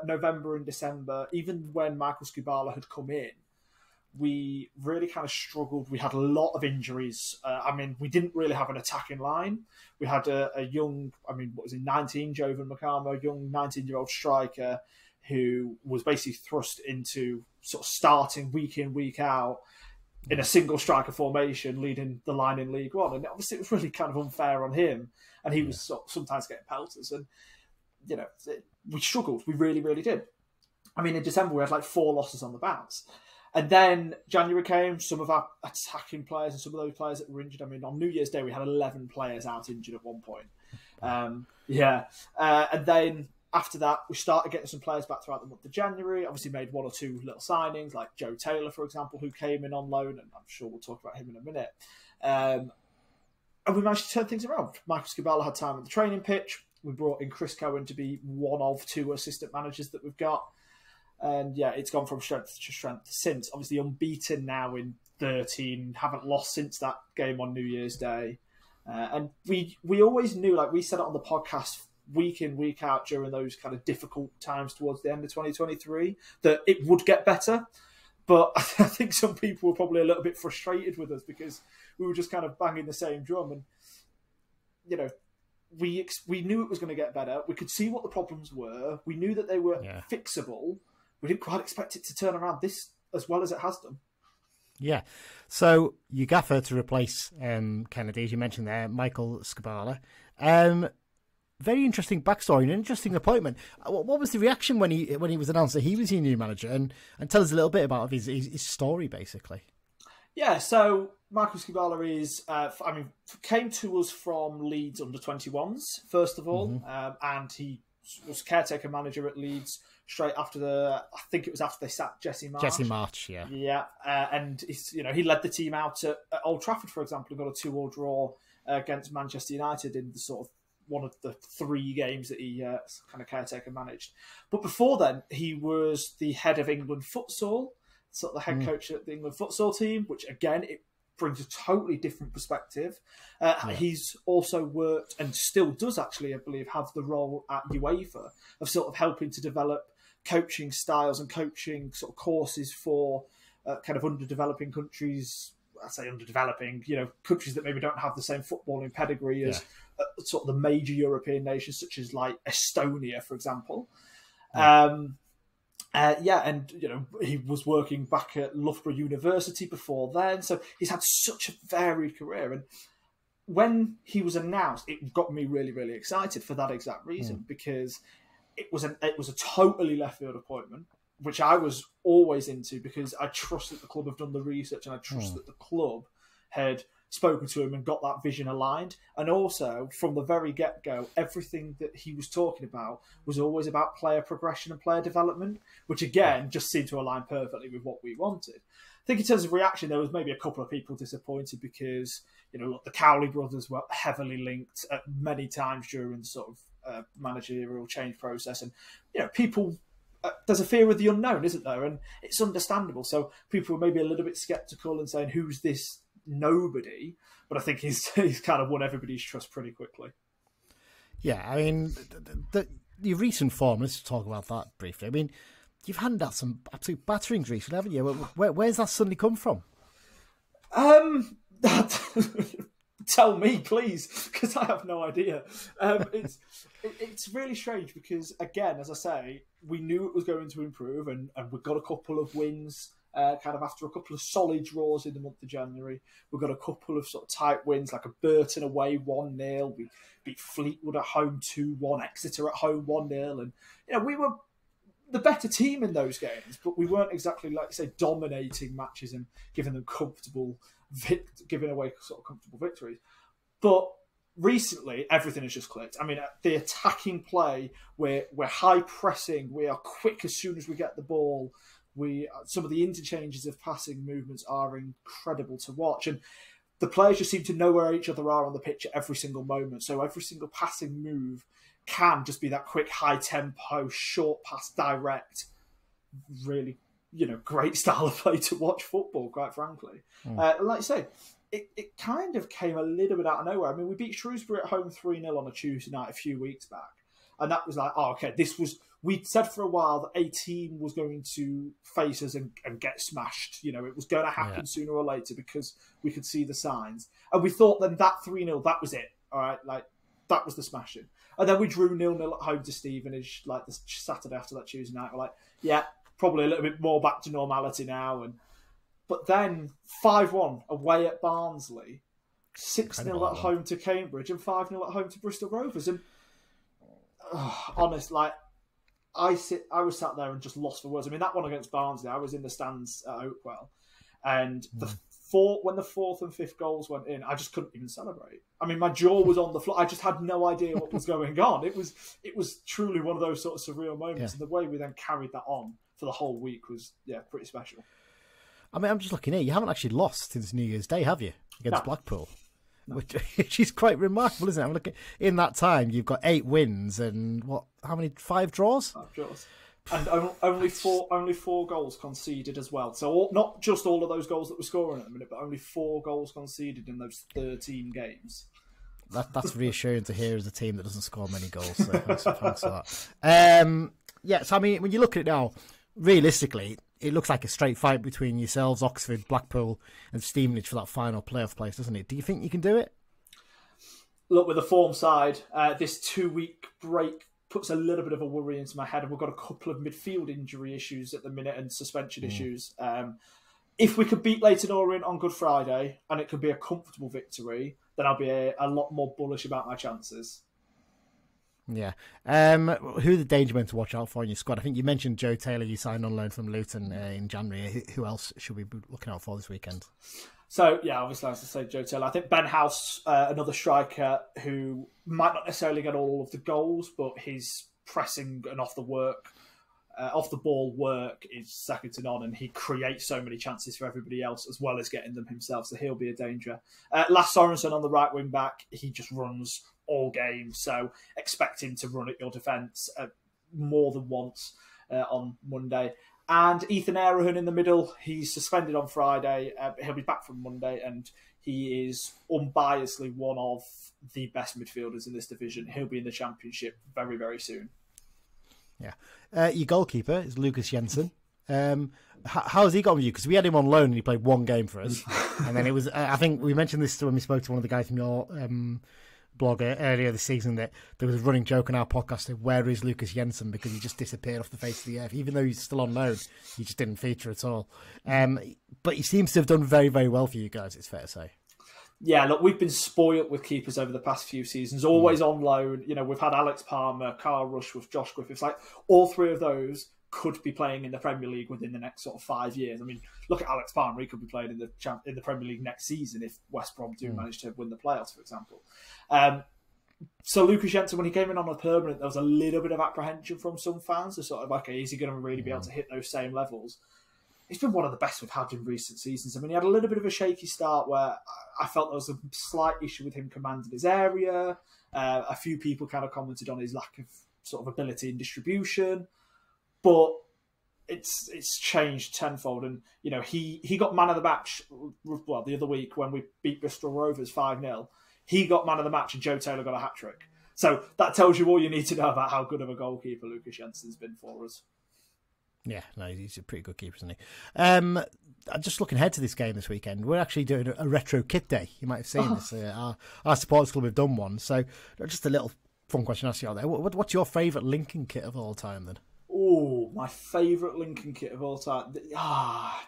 November and December, even when Michael Skubala had come in, we really kind of struggled. We had a lot of injuries. We didn't really have an attacking line. We had a young, 19, Jovan Makama, a young 19-year-old striker who was basically thrust into sort of starting week in, week out in a single striker formation, leading the line in League One. And obviously it was really kind of unfair on him. And he was sort of sometimes getting pelters. And, we struggled. We really, really did. In December we had like 4 losses on the bounce. And then January came, some of our attacking players and some of those players that were injured. I mean, on New Year's Day, we had 11 players out injured at one point. And then after that, we started getting some players back throughout the month of January. Obviously made one or two little signings, like Joe Taylor, for example, who came in on loan, and I'm sure we'll talk about him in a minute. And we managed to turn things around. Michael Skubala had time on the training pitch. We brought in Chris Cohen to be one of two assistant managers that we've got. And yeah, it's gone from strength to strength since. Obviously unbeaten now in 13, haven't lost since that game on New Year's Day. And we always knew, like we said it on the podcast week in, week out during those kind of difficult times towards the end of 2023, that it would get better. But I think some people were probably a little bit frustrated with us because we were just kind of banging the same drum. And, you know, we knew it was going to get better. We could see what the problems were. We knew that they were fixable. We didn't quite expect it to turn around this as well as it has done. Yeah. So you gaffer to replace Kennedy, as you mentioned there, Michael Skubala. Very interesting backstory, an interesting appointment. What was the reaction when he was announced that he was your new manager? And tell us a little bit about his story, basically. Yeah, so Michael Skubala is, came to us from Leeds under-21s, first of all, and he was caretaker manager at Leeds straight after I think it was after they sacked Jesse March. Jesse March, yeah. Yeah, and he led the team out at Old Trafford, for example, and got a 2-2 draw against Manchester United in the sort of one of the 3 games that he kind of caretaker managed. But before then, he was the head of England futsal, sort of the head coach at the England futsal team, which again, it brings a totally different perspective. He's also worked and still does actually, I believe, have the role at UEFA of sort of helping to develop coaching styles and coaching sort of courses for kind of underdeveloping countries. I say underdeveloping, countries that maybe don't have the same footballing pedigree as sort of the major European nations, such as like Estonia, for example. And he was working back at Loughborough University before then, so he's had such a varied career. And when he was announced, it got me really, really excited for that exact reason, because it was a totally left field appointment, which I was always into because I trust that the club have done the research, and I trust that the club had spoken to him and got that vision aligned. And also, from the very get-go, everything that he was talking about was always about player progression and player development, which again just seemed to align perfectly with what we wanted. I think in terms of reaction, there was maybe a couple of people disappointed because, the Cowley brothers were heavily linked at many times during the sort of managerial change process. And, people... there's a fear of the unknown, isn't there? And it's understandable. So people were maybe a little bit sceptical and saying, who's this nobody? But I think he's kind of won everybody's trust pretty quickly. Yeah, I mean, your recent form, let's talk about that briefly. I mean, you've handed out some absolute batterings recently, haven't you? Where's that suddenly come from? Tell me, please, because I have no idea. It's really strange because, again, as I say, we knew it was going to improve, and we got a couple of wins kind of after a couple of solid draws in the month of January. We got a couple of sort of tight wins, like a Burton away 1-0. We beat Fleetwood at home 2-1, Exeter at home 1-0. And, we were the better team in those games, but we weren't exactly, like you say, dominating matches and giving them giving away sort of comfortable victories. But recently, everything has just clicked. I mean, the attacking play, we're high pressing, we are quick as soon as we get the ball. Some of the interchanges of passing movements are incredible to watch, and the players just seem to know where each other are on the pitch at every single moment. So every single passing move can just be that quick, high tempo, short pass, direct, really, great style of play to watch football, quite frankly. Like I say, it kind of came a little bit out of nowhere. I mean, we beat Shrewsbury at home 3-0 on a Tuesday night a few weeks back. And that was like, we'd said for a while that a team was going to face us and get smashed. It was going to happen sooner or later because we could see the signs. And we thought then that 3-0, that was it. All right, like that was the smashing. And then we drew 0-0 at home to Stevenage, like the Saturday after that Tuesday night. We're like, yeah, probably a little bit more back to normality now. But then 5-1 away at Barnsley, 6-0 at home to Cambridge, and 5-0 at home to Bristol Rovers. And honest, like, I was sat there and just lost for words. I mean, that one against Barnsley, I was in the stands at Oakwell, and when the fourth and fifth goals went in, I just couldn't even celebrate. I mean, my jaw was on the floor. I just had no idea what was going on. It was truly one of those sort of surreal moments, and the way we then carried that on for the whole week was pretty special. I mean, I'm just looking here. You haven't actually lost since New Year's Day, have you? Against Blackpool. No. Which is quite remarkable, isn't it? I'm looking in that time. You've got 8 wins and how many? 5 draws. 5 draws, and only four goals conceded as well. So not just all of those goals that we're scoring at the minute, but only 4 goals conceded in those 13 games. That's reassuring to hear as a team that doesn't score many goals. So thanks for that. So I mean, when you look at it now, realistically, it looks like a straight fight between yourselves, Oxford, Blackpool and Stevenage for that final playoff place, doesn't it? Do you think you can do it? Look, with the form side, this 2-week break puts a little bit of a worry into my head, and we've got a couple of midfield injury issues at the minute and suspension issues. If we could beat Leyton Orient on Good Friday and it could be a comfortable victory, then I'll be a lot more bullish about my chances. Yeah. Who are the danger men to watch out for in your squad? I think you mentioned Joe Taylor, you signed on loan from Luton in January. Who else should we be looking out for this weekend? So, obviously, as I say, Joe Taylor. I think Ben House, another striker who might not necessarily get all of the goals, but his pressing and off the ball work is second to none, and he creates so many chances for everybody else as well as getting them himself, so he'll be a danger. Lasse Sorensen on the right wing back, he just runs all game, so expect him to run at your defence more than once on Monday. And Ethan Arahan in the middle, he's suspended on Friday, but he'll be back from Monday, and he is unbiasedly one of the best midfielders in this division. He'll be in the Championship very, very soon. Yeah. Your goalkeeper is Lucas Jensen. How has he got with you? Because we had him on loan and he played 1 game for us. And then it was, I think we mentioned this when we spoke to one of the guys from your blog earlier this season, that there was a running joke on our podcast of where is Lucas Jensen, because he just disappeared off the face of the earth. Even though he's still on loan, he just didn't feature at all. But he seems to have done very, very well for you guys, it's fair to say. Yeah, look, we've been spoilt with keepers over the past few seasons, always on loan. We've had Alex Palmer, Carl Rushworth, Josh Griffiths. Like, all 3 of those could be playing in the Premier League within the next sort of 5 years. I mean, look at Alex Palmer; he could be playing in the Premier League next season if West Brom do manage to win the playoffs, for example. So Lucas Jensen, when he came in on a permanent, there was a little bit of apprehension from some fans. They're sort of, okay, is he going to really be able to hit those same levels? He's been one of the best we've had in recent seasons. I mean, he had a little bit of a shaky start where I felt there was a slight issue with him commanding his area. A few people kind of commented on his lack of sort of ability in distribution, but it's changed tenfold. And he got man of the match. Well, the other week when we beat Bristol Rovers 5-0, he got man of the match, and Joe Taylor got a hat trick. So that tells you all you need to know about how good of a goalkeeper Lucas Jensen's been for us. Yeah, no, he's a pretty good keeper, isn't he? I'm just looking ahead to this game this weekend. We're actually doing a retro kit day. You might have seen this. Our supporters club have done one. So just a little fun question to ask you out there. What's your favourite Lincoln kit of all time, then? Oh, my favourite Lincoln kit of all time. I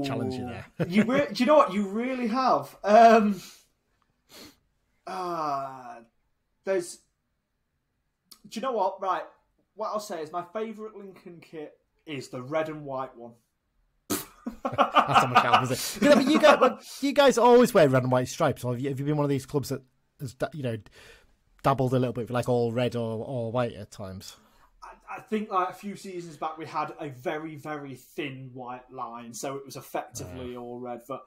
challenge you there. Do you know what? You really have. Do you know what? Right. What I'll say is my favourite Lincoln kit is the red and white one. That's how much help, is it? I mean, you guys always wear red and white stripes, or have you been one of these clubs that has dabbled a little bit, like all red or all white at times? I think like a few seasons back we had a very, very thin white line, so it was effectively all red, but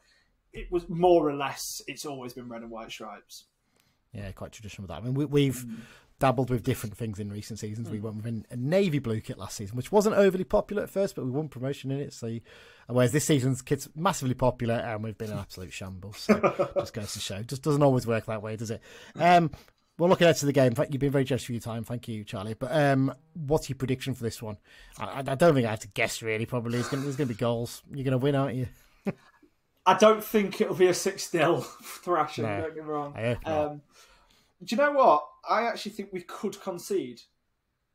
it was more or less, it's always been red and white stripes. Yeah, quite traditional with that. I mean, we've dabbled with different things in recent seasons. We went with a navy blue kit last season, which wasn't overly popular at first, but we won promotion in it. So, whereas this season's kit's massively popular, and we've been an absolute shambles. So just goes to show, just doesn't always work that way, does it? Well, looking ahead to the game, you've been very generous for your time. Thank you, Charlie. But what's your prediction for this one? I don't think I have to guess, really. Probably there's going to be goals. You're going to win, aren't you? I don't think it'll be a 6-0 thrashing. No, don't get me wrong. Do you know what? I actually think we could concede.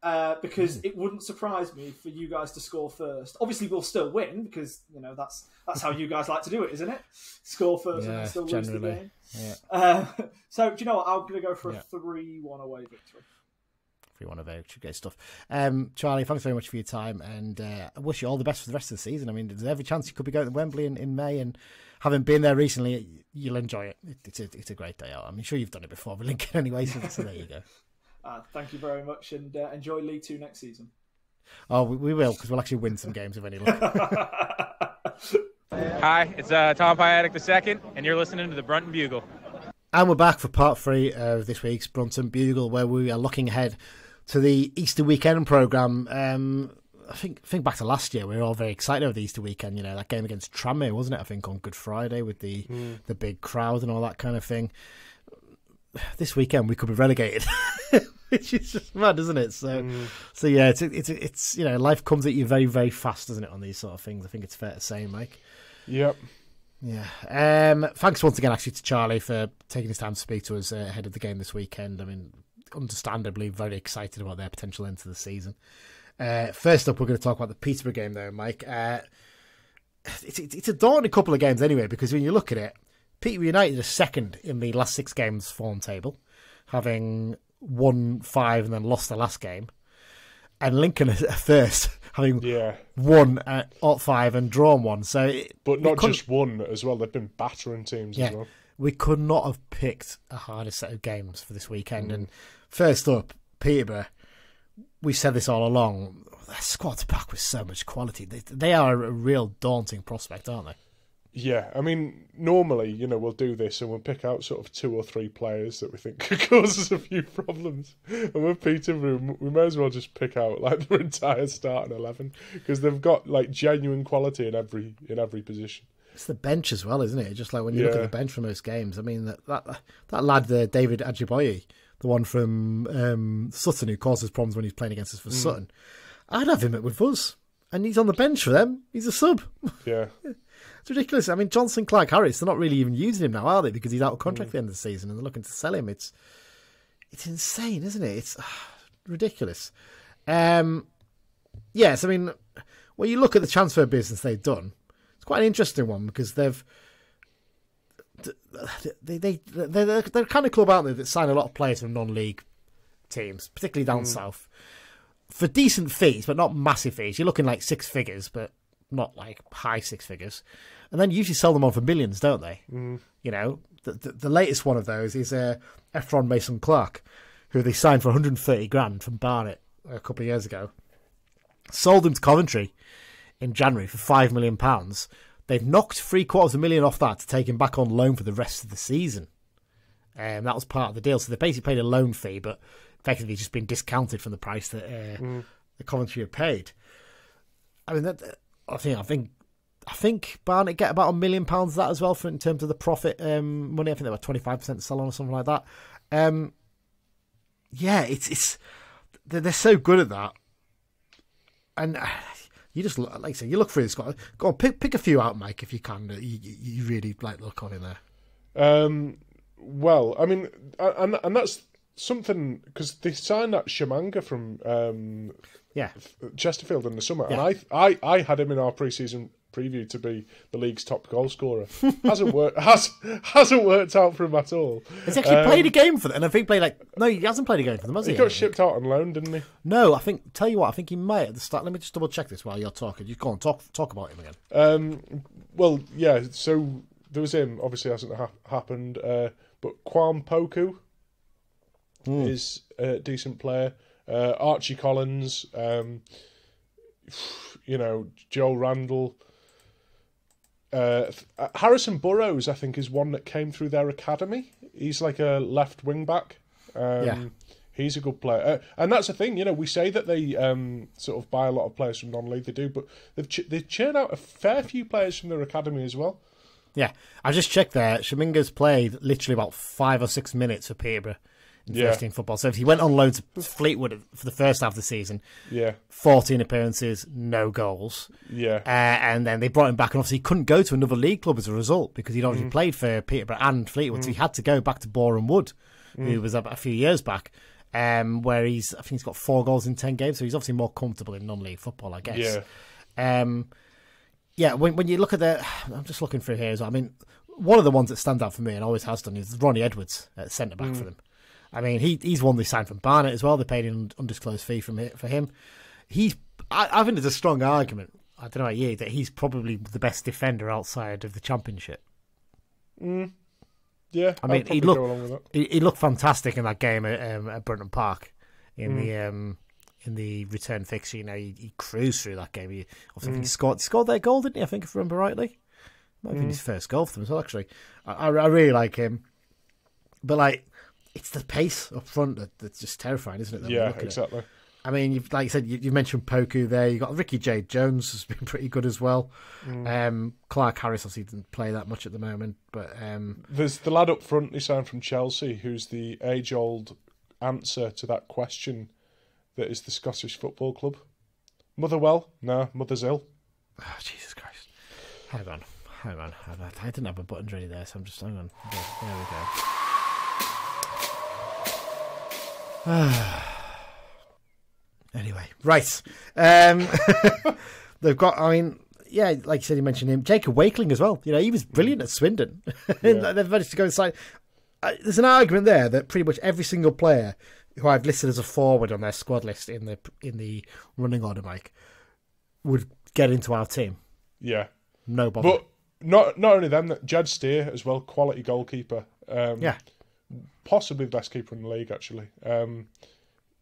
because it wouldn't surprise me for you guys to score first. Obviously, we'll still win because that's how you guys like to do it, isn't it? Score first and then still lose the game. Yeah. So do you know what? I'm going to go for a 3-1 away victory. 3-1 away victory, great stuff. Charlie, thanks very much for your time, and I wish you all the best for the rest of the season. I mean, there's every chance you could be going to Wembley in May, and having been there recently, you'll enjoy it. It's a great day out. I'm sure you've done it before with Lincoln anyway, so there you go. Thank you very much, and enjoy League 2 next season. Oh, we will, because we'll actually win some games of any luck. Hi, it's Tom Piatic II, and you're listening to the Brunton Bugle. And we're back for part 3 of this week's Brunton Bugle, where we are looking ahead to the Easter weekend programme. I think back to last year, we were all very excited over the Easter weekend. That game against Tranmere, wasn't it? I think on Good Friday with the big crowd and all that kind of thing. This weekend we could be relegated, which is just mad, isn't it? So yeah, it's life comes at you very, very fast, doesn't it? On these sort of things, I think it's fair to say, Mike. Yep. Yeah. Thanks once again, actually, to Charlie for taking his time to speak to us ahead of the game this weekend. I mean, understandably, very excited about their potential end to the season. First up, we're going to talk about the Peterborough game, though, Mike. It's a daunting couple of games anyway, because when you look at it, Peterborough United are second in the last 6 games form table, having won 5 and then lost the last game. And Lincoln are first, having won at 5 and drawn 1. But not just won as well, they've been battering teams as well. We could not have picked a harder set of games for this weekend. And first up, Peterborough, we said this all along, their squad's back with so much quality. They are a real daunting prospect, aren't they? Yeah, I mean, normally, we'll do this and we'll pick out sort of 2 or 3 players that we think could cause us a few problems. And with Peterborough, we may as well just pick out like their entire starting 11 because they've got like genuine quality in every position. It's the bench as well, isn't it? Just like when you look at the bench for most games. I mean, that lad there, David Ajiboye, the one from Sutton who causes problems when he's playing against us for Sutton, I'd have him with us. And he's on the bench for them. He's a sub. Yeah. It's ridiculous. I mean, Johnson Clark Harris, they're not really even using him now, are they? Because he's out of contract at the end of the season and they're looking to sell him. It's insane, isn't it? It's ridiculous. Yes, I mean, when you look at the transfer business they've done, it's quite an interesting one because they're the kind of club, aren't they, that sign a lot of players from non-league teams, particularly down south, for decent fees, but not massive fees. You're looking like 6 figures, but not like high 6 figures. And then usually sell them on for millions, don't they? The latest one of those is Efron Mason Clark, who they signed for 130 grand from Barnet a couple of years ago. Sold him to Coventry in January for £5 million. They've knocked £750,000 off that to take him back on loan for the rest of the season. That was part of the deal. So they basically paid a loan fee, but effectively just been discounted from the price that the Coventry have paid. I mean, I think Barnet get about £1 million of that as well in terms of the profit money. I think they were 25% sell on or something like that. They're so good at that, and you just like I say, you look through this. Go on, pick a few out, Mike, if you can. You really like look on in there. Well, I mean, and that's something because they signed that Shamanga from Chesterfield in the summer, and I had him in our pre-season preview to be the league's top goal scorer. Hasn't worked out for him at all. He's actually played a game for them, and I think he hasn't played a game for them, has he? He got shipped out on loan, didn't he? No, I think he might at the start. Let me just double check this while you're talking. You go on, talk about him again. Well, yeah. So there was him. Obviously, hasn't happened. But Kwam Poku is a decent player. Archie Collins. Joel Randall. Harrison Burrows, I think, is one that came through their academy. He's like a left wing back. He's a good player, and that's the thing. We say that they sort of buy a lot of players from non-league. They do, but they've churned out a fair few players from their academy as well. Yeah, I just checked there. Shaminga's played literally about 5 or 6 minutes for Peterborough in first team football. So if he went on loan to Fleetwood for the first half of the season, 14 appearances, no goals. And then they brought him back, and obviously he couldn't go to another league club as a result because he'd already played for Peterborough and Fleetwood. So he had to go back to Boreham Wood, who was a few years back. where I think he's got 4 goals in 10 games, so he's obviously more comfortable in non-league football, I guess. Yeah. When you look at I'm just looking through here as well. I mean, one of the ones that stand out for me and always has done is Ronnie Edwards at centre back for them. I mean, he's one they signed from Barnet as well. They paid an undisclosed fee for him. I think there's a strong argument, I don't know about you, that he's probably the best defender outside of the Championship. Yeah, I mean, he looked fantastic in that game at Brunton Park in the return fixture. You know, he cruised through that game. He scored their goal, didn't he? I think, if I remember rightly, might have been his first goal for them as well. Actually, I really like him, but it's the pace up front that's just terrifying, isn't it? Yeah, exactly. I mean, like you said, you mentioned Poku there. You got Ricky J. Jones has been pretty good as well. Clark Harris obviously didn't play that much at the moment, but there's the lad up front he signed from Chelsea, who's the age-old answer to that question that is the Scottish Football Club. Motherwell? No, mother's ill. Oh, Jesus Christ! Hang on. I didn't have a button ready there, so I'm just hang on. There we go. Anyway, right. They've got, I mean, yeah, like you said, you mentioned him. Jacob Wakeling as well. You know, he was brilliant at Swindon. They've managed to go inside. There's an argument there that pretty much every single player who I've listed as a forward on their squad list in the running order, Mike, would get into our team. Yeah. No bother. But not only them, Jed Steer as well, quality goalkeeper. Yeah. Possibly the best keeper in the league, actually.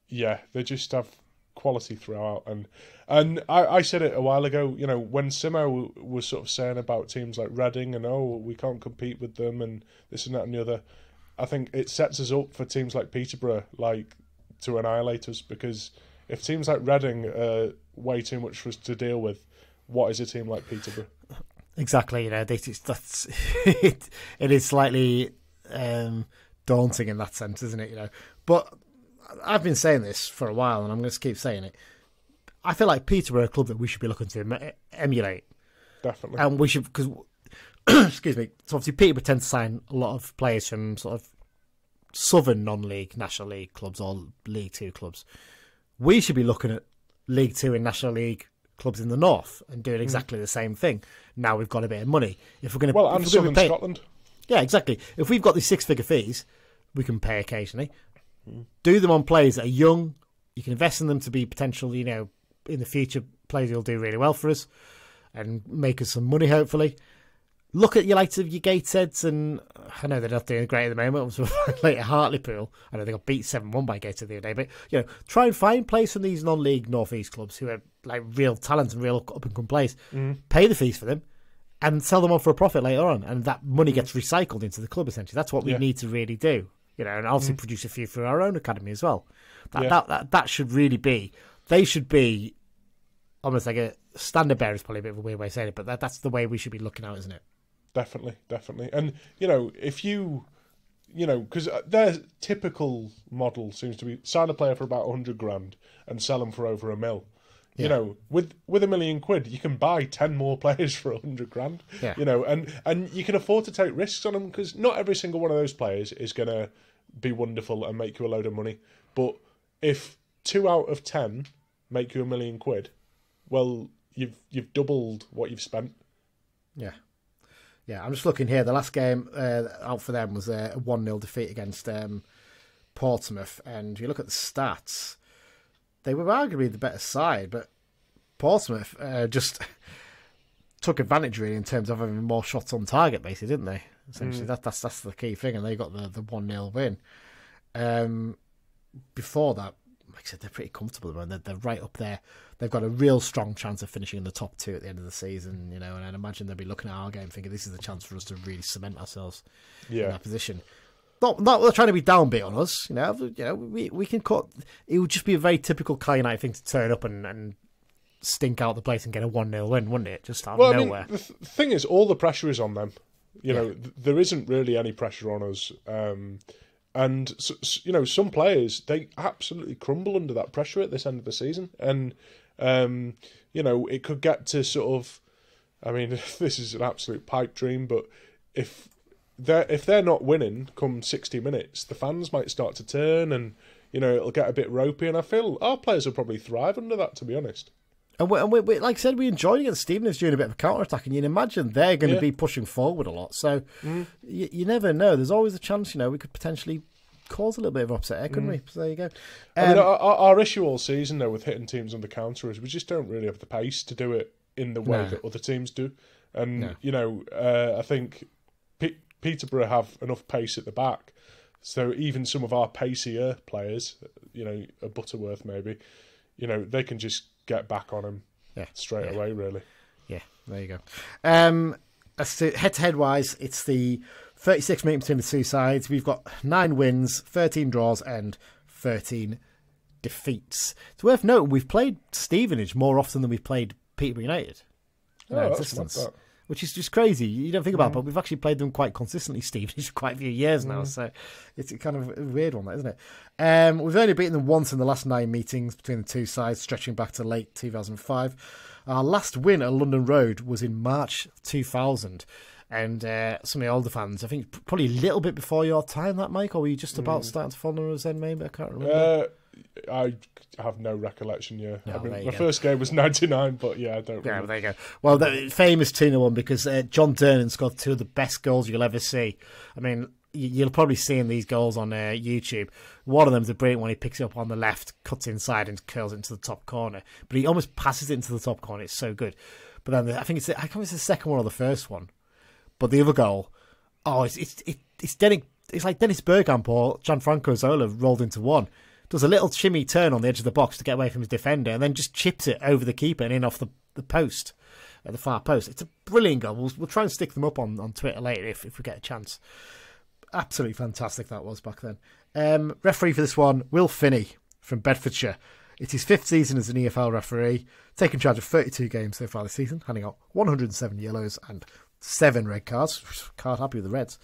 Yeah, they just have quality throughout, and I said it a while ago. You know, when Simmo was sort of saying about teams like Reading and we can't compete with them and this and that and the other, I think it sets us up for teams like Peterborough to annihilate us, because if teams like Reading are way too much for us to deal with, what is a team like Peterborough? Exactly. You know, it is slightly daunting in that sense, isn't it? You know, but I've been saying this for a while, and I'm going to keep saying it. I feel like Peterborough are a club that we should be looking to emulate. Definitely. And we should, because, excuse me, so obviously Peterborough tend to sign a lot of players from sort of southern non-league, National League clubs or League 2 clubs. We should be looking at League 2 and National League clubs in the north and doing exactly the same thing. Now we've got a bit of money. If we're going to, and southern Scotland. Yeah, exactly. If we've got these 6-figure fees, we can pay occasionally. Do them on players that are young. You can invest in them to be potential, you know, in the future players who'll do really well for us and make us some money, hopefully. Look at your likes of your Gatesheads, and I know they're not doing great at the moment. Like Hartlepool, I know they got beat 7-1 by Gateshead the other day, but you know, try and find players from these non-league northeast clubs who are like real talent and real up-and-coming players. Pay the fees for them and sell them on for a profit later on, and that money gets recycled into the club. Essentially, that's what we need to really do. You know, and obviously produce a few for our own academy as well. That should really be. They should be almost like a standard bearer. Is probably a bit of a weird way of saying it, but that's the way we should be looking at it, isn't it? Definitely. And you know, if you know, because their typical model seems to be sign a player for about 100 grand and sell them for over £1 million. You know, with £1 million, you can buy 10 more players for 100 grand. Yeah. You know, and you can afford to take risks on them, because not every single one of those players is going to be wonderful and make you a load of money. But if 2 out of 10 make you £1 million, well, you've doubled what you've spent. Yeah. Yeah, I'm just looking here. The last game out for them was a 1-0 defeat against Portsmouth. And if you look at the stats, they were arguably the better side, but Portsmouth just took advantage really in terms of having more shots on target, basically, didn't they? Essentially, that's the key thing, and they got the 1-0 win. Before that, like I said, they're pretty comfortable, man. They're right up there. They've got a real strong chance of finishing in the top 2 at the end of the season, you know. And I'd imagine they'll be looking at our game, thinking this is the chance for us to really cement ourselves in that position. Not they're trying to be downbeat on us, you know. We can cut. It would just be a very typical Cal United thing to turn up and stink out the place and get a 1-0 win, wouldn't it? Just out of nowhere. I mean, the thing is, all the pressure is on them. You know, there isn't really any pressure on us. And, you know, some players, they absolutely crumble under that pressure at this end of the season. And, you know, it could get to sort of, I mean, this is an absolute pipe dream, but if they're not winning come 60 minutes, the fans might start to turn, and, it'll get a bit ropey, and I feel our players will probably thrive under that, to be honest. And we, like I said, we enjoyed against Stevenage doing a bit of a counter-attack, and you'd imagine they're going to be pushing forward a lot. So you never know. There's always a chance, we could potentially cause a little bit of upset, couldn't we? So there you go. I mean, our issue all season, though, with hitting teams on the counter is we just don't really have the pace to do it in the way that other teams do. And, I think Peterborough have enough pace at the back. So even some of our pacier players, a Butterworth maybe, they can just get back on him straight away, really. Yeah, there you go. Head-to-head wise, it's the 36 meeting between the two sides. We've got 9 wins, 13 draws, and 13 defeats. It's worth noting we've played Stevenage more often than we've played Peterborough United. Which is just crazy. You don't think about it, but we've actually played them quite consistently, Stevenage, for quite a few years now. So it's kind of a weird one, isn't it? We've only beaten them once in the last 9 meetings between the two sides, stretching back to late 2005. Our last win at London Road was in March 2000. And some of the older fans, I think probably a little bit before your time, that, Mike, or were you just about starting to follow us then, maybe? I can't remember. I have no recollection, my first game was 99, but I don't remember. Yeah, there you go. Well, the famous 2-0 one, because John Dernan scored 2 of the best goals you'll ever see. I mean, you'll probably see these goals on YouTube. One of them's a brilliant one. He picks it up on the left, cuts inside and curls it into the top corner. But he almost passes it into the top corner. It's so good. But then I can't remember if it's the second one or the first one. But the other goal, it's like Dennis Bergkamp or Gianfranco Zola rolled into one. Does a little shimmy turn on the edge of the box to get away from his defender, and then just chips it over the keeper and in off the post, the far post. It's a brilliant goal. We'll try and stick them up on Twitter later if we get a chance. Absolutely fantastic that was back then. Referee for this one, Will Finney from Bedfordshire. It's his 5th season as an EFL referee, taking charge of 32 games so far this season, handing out 107 yellows and 7 red cards. Card happy with the Reds.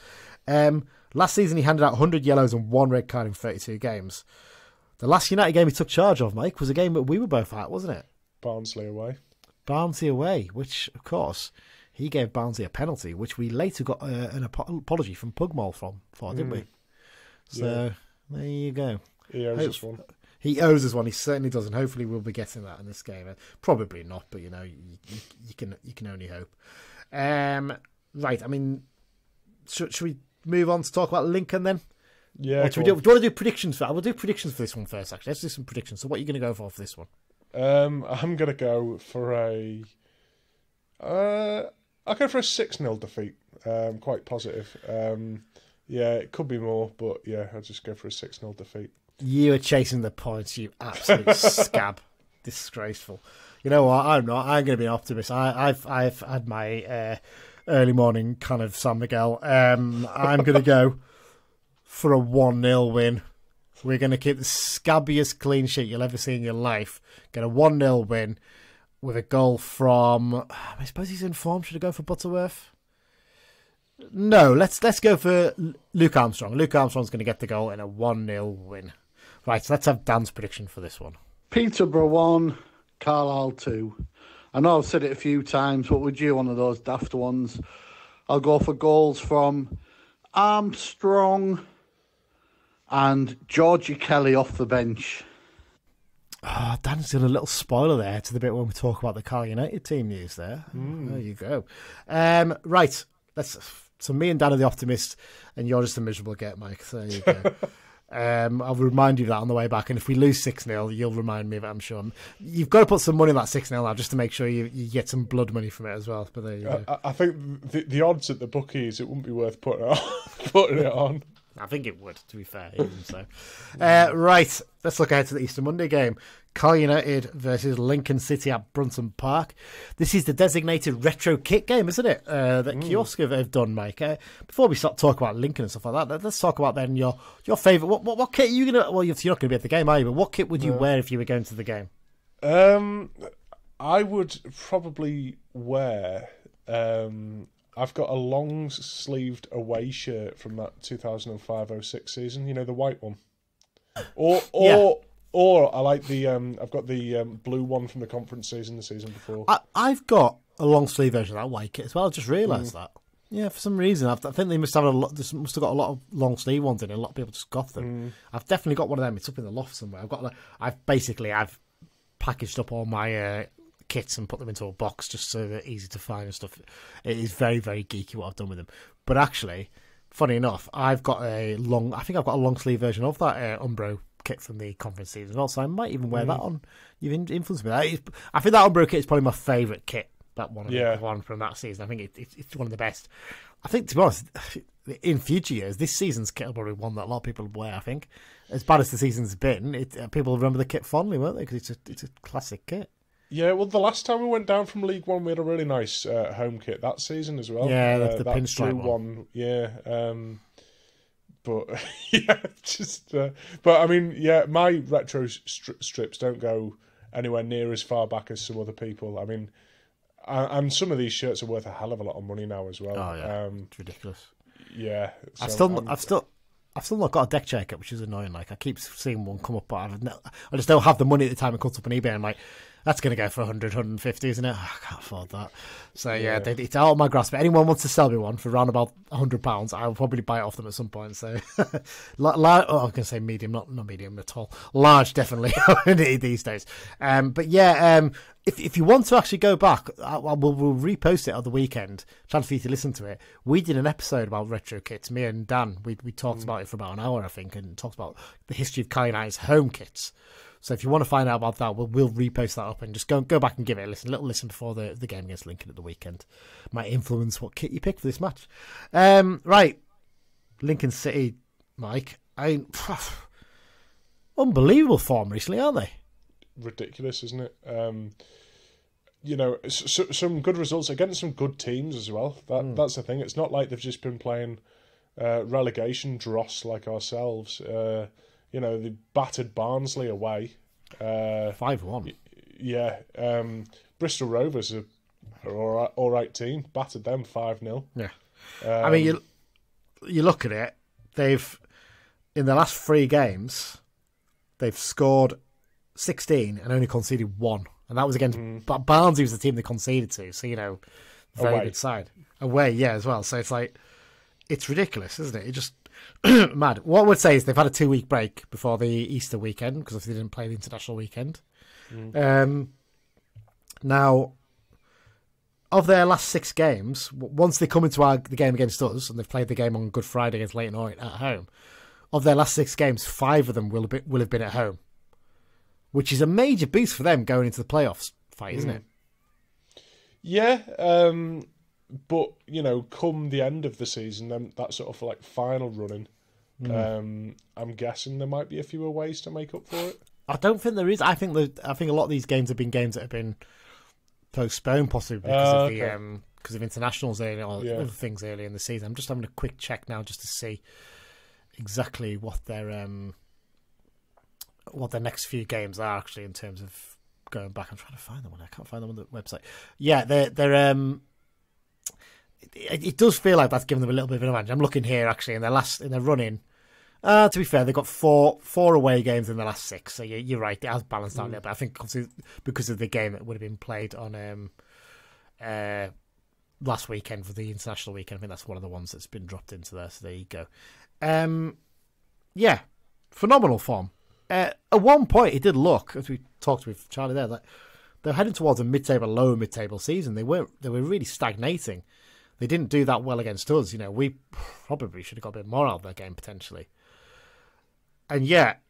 Last season he handed out 100 yellows and 1 red card in 32 games. The last United game he took charge of, Mike, was a game that we were both at, wasn't it? Barnsley away, which, of course, he gave Barnsley a penalty, which we later got an apology from Pugmall for, didn't we? So, there you go. He owes us one. He owes us one, he certainly does, and hopefully we'll be getting that in this game. Probably not, but, you can only hope. Right, I mean, should we move on to talk about Lincoln then? Yeah. Do you want to do predictions for? We'll do predictions for this one first. Actually, let's do some predictions. So, what are you going to go for this one? I'm going to go for I'll go for a 6-0 defeat. Quite positive. It could be more, but I'll just go for a 6-0 defeat. You are chasing the points, you absolute scab. Disgraceful. You know what? I'm not. I'm going to be an optimist. I've had my early morning kind of San Miguel. I'm going to go for a 1-0 win. We're going to keep the scabbiest clean sheet you'll ever see in your life. Get a 1-0 win with a goal from... I suppose he's in form. Should I go for Butterworth? No, let's go for Luke Armstrong. Luke Armstrong's going to get the goal in a 1-0 win. Right, so let's have Dan's prediction for this one. Peterborough 1, Carlisle 2. I know I've said it a few times, but would you one of those daft ones? I'll go for goals from Armstrong and Georgie Kelly off the bench. Dan's done a little spoiler there to the bit when we talk about the Carlisle United team news there. There you go. Right, so me and Dan are the optimists, and you're just a miserable get, Mike. So there you go. I'll remind you of that on the way back, and if we lose 6-0, you'll remind me of it, I'm sure. You've got to put some money on that 6-0 now, just to make sure you get some blood money from it as well. But there you go. I think the odds at the bookies, it wouldn't be worth putting it on. I think it would, to be fair. Even so. Right, let's look ahead to the Easter Monday game. Carlisle United versus Lincoln City at Brunton Park. This is the designated retro kit game, isn't it? That Kiosk have done, Mike. Before we start talking about Lincoln and stuff like that, let's talk about then your favourite. What kit are you going to... Well, you're not going to be at the game, are you? But what kit would you wear if you were going to the game? I would probably wear... I've got a long-sleeved away shirt from that 2005-06 season. You know, the white one. Or I like the I've got the blue one from the conference season the season before. I've got a long sleeve version of that white kit as well. I just realised that. Yeah, for some reason, I think they must have must have got a lot of long sleeve ones in it. A lot of people just got them. I've definitely got one of them. It's up in the loft somewhere. I've packaged up all my kits and put them into a box just so they're easy to find and stuff. It is very, very geeky what I've done with them. But actually, funny enough, I've got a long sleeve version of that Umbro kit from the conference season as well. So I might even wear that on. You've influenced me. I think that Umbro kit is probably my favourite kit. That one from that season. I think it's one of the best. I think, to be honest, in future years, this season's kit will probably be one that a lot of people wear. I think, as bad as the season's been, people remember the kit fondly, won't they? Because it's a classic kit. Yeah, well, the last time we went down from League One, we had a really nice home kit that season as well. Yeah, the pinstripe one. Yeah, but yeah, but I mean, yeah, my retro strips don't go anywhere near as far back as some other people. I mean. And some of these shirts are worth a hell of a lot of money now as well. Oh yeah, it's ridiculous. Yeah, so I've still not got a deck chair kit, which is annoying. Like I keep seeing one come up, but I just don't have the money at the time it comes up on eBay. I'm like, that's going to go for 100, 150, isn't it? Oh, I can't afford that. So yeah, it's out of my grasp. If anyone wants to sell me one for around about £100, I'll probably buy it off them at some point. So, I was going to say medium, not medium at all. Large, definitely these days. But yeah, if you want to actually go back, we'll repost it on the weekend. Chance for you to listen to it. We did an episode about retro kits. Me and Dan, we talked about it for about an hour, I think, and talked about the history of Kai United's home kits. So if you want to find out about that, we'll repost that up and just go back and give it a little listen before the game against Lincoln at the weekend. Might influence what kit you pick for this match. Right, Lincoln City, Mike. Unbelievable form recently, aren't they? Ridiculous, isn't it? Some good results against some good teams as well. That's the thing. It's not like they've just been playing relegation dross like ourselves. They battered Barnsley away. 5-1. Yeah. Bristol Rovers are all right team. Battered them 5-0. Yeah. I mean, you look at it, they've, in the last 3 games, they've scored 16 and only conceded 1. And that was against Barnsley was the team they conceded to. So, very good side. Away, yeah, as well. So it's like, it's ridiculous, isn't it? It just... mad. What I would say is they've had a 2-week break before the Easter weekend because they didn't play the international weekend. Now, of their last 6 games, once they come into the game against us, and they've played the game on Good Friday against Leyton Orient at home, of their last 6 games, 5 of them will have been at home, which is a major boost for them going into the playoffs fight, isn't it? Yeah, but, come the end of the season, then that sort of like final running, I'm guessing there might be a few ways to make up for it. I don't think there is. I think a lot of these games have been games that have been postponed, possibly because of internationals early or other things early in the season. I'm just having a quick check now just to see exactly what their next few games are actually in terms of going back. I'm trying to find them I can't find them on the website. Yeah, they're it does feel like that's given them a little bit of an advantage. I'm looking here actually in their run-in. To be fair, they've got four away games in the last 6, so you're right. It has balanced out a little bit. I think obviously because of the game that would have been played on last weekend for the international weekend. I think that's one of the ones that's been dropped into there. So there you go. Yeah, phenomenal form. At one point, it did look, as we talked with Charlie there, that they're heading towards a lower mid-table season. They were really stagnating. They didn't do that well against us. We probably should have got a bit more out of their game potentially. And yet,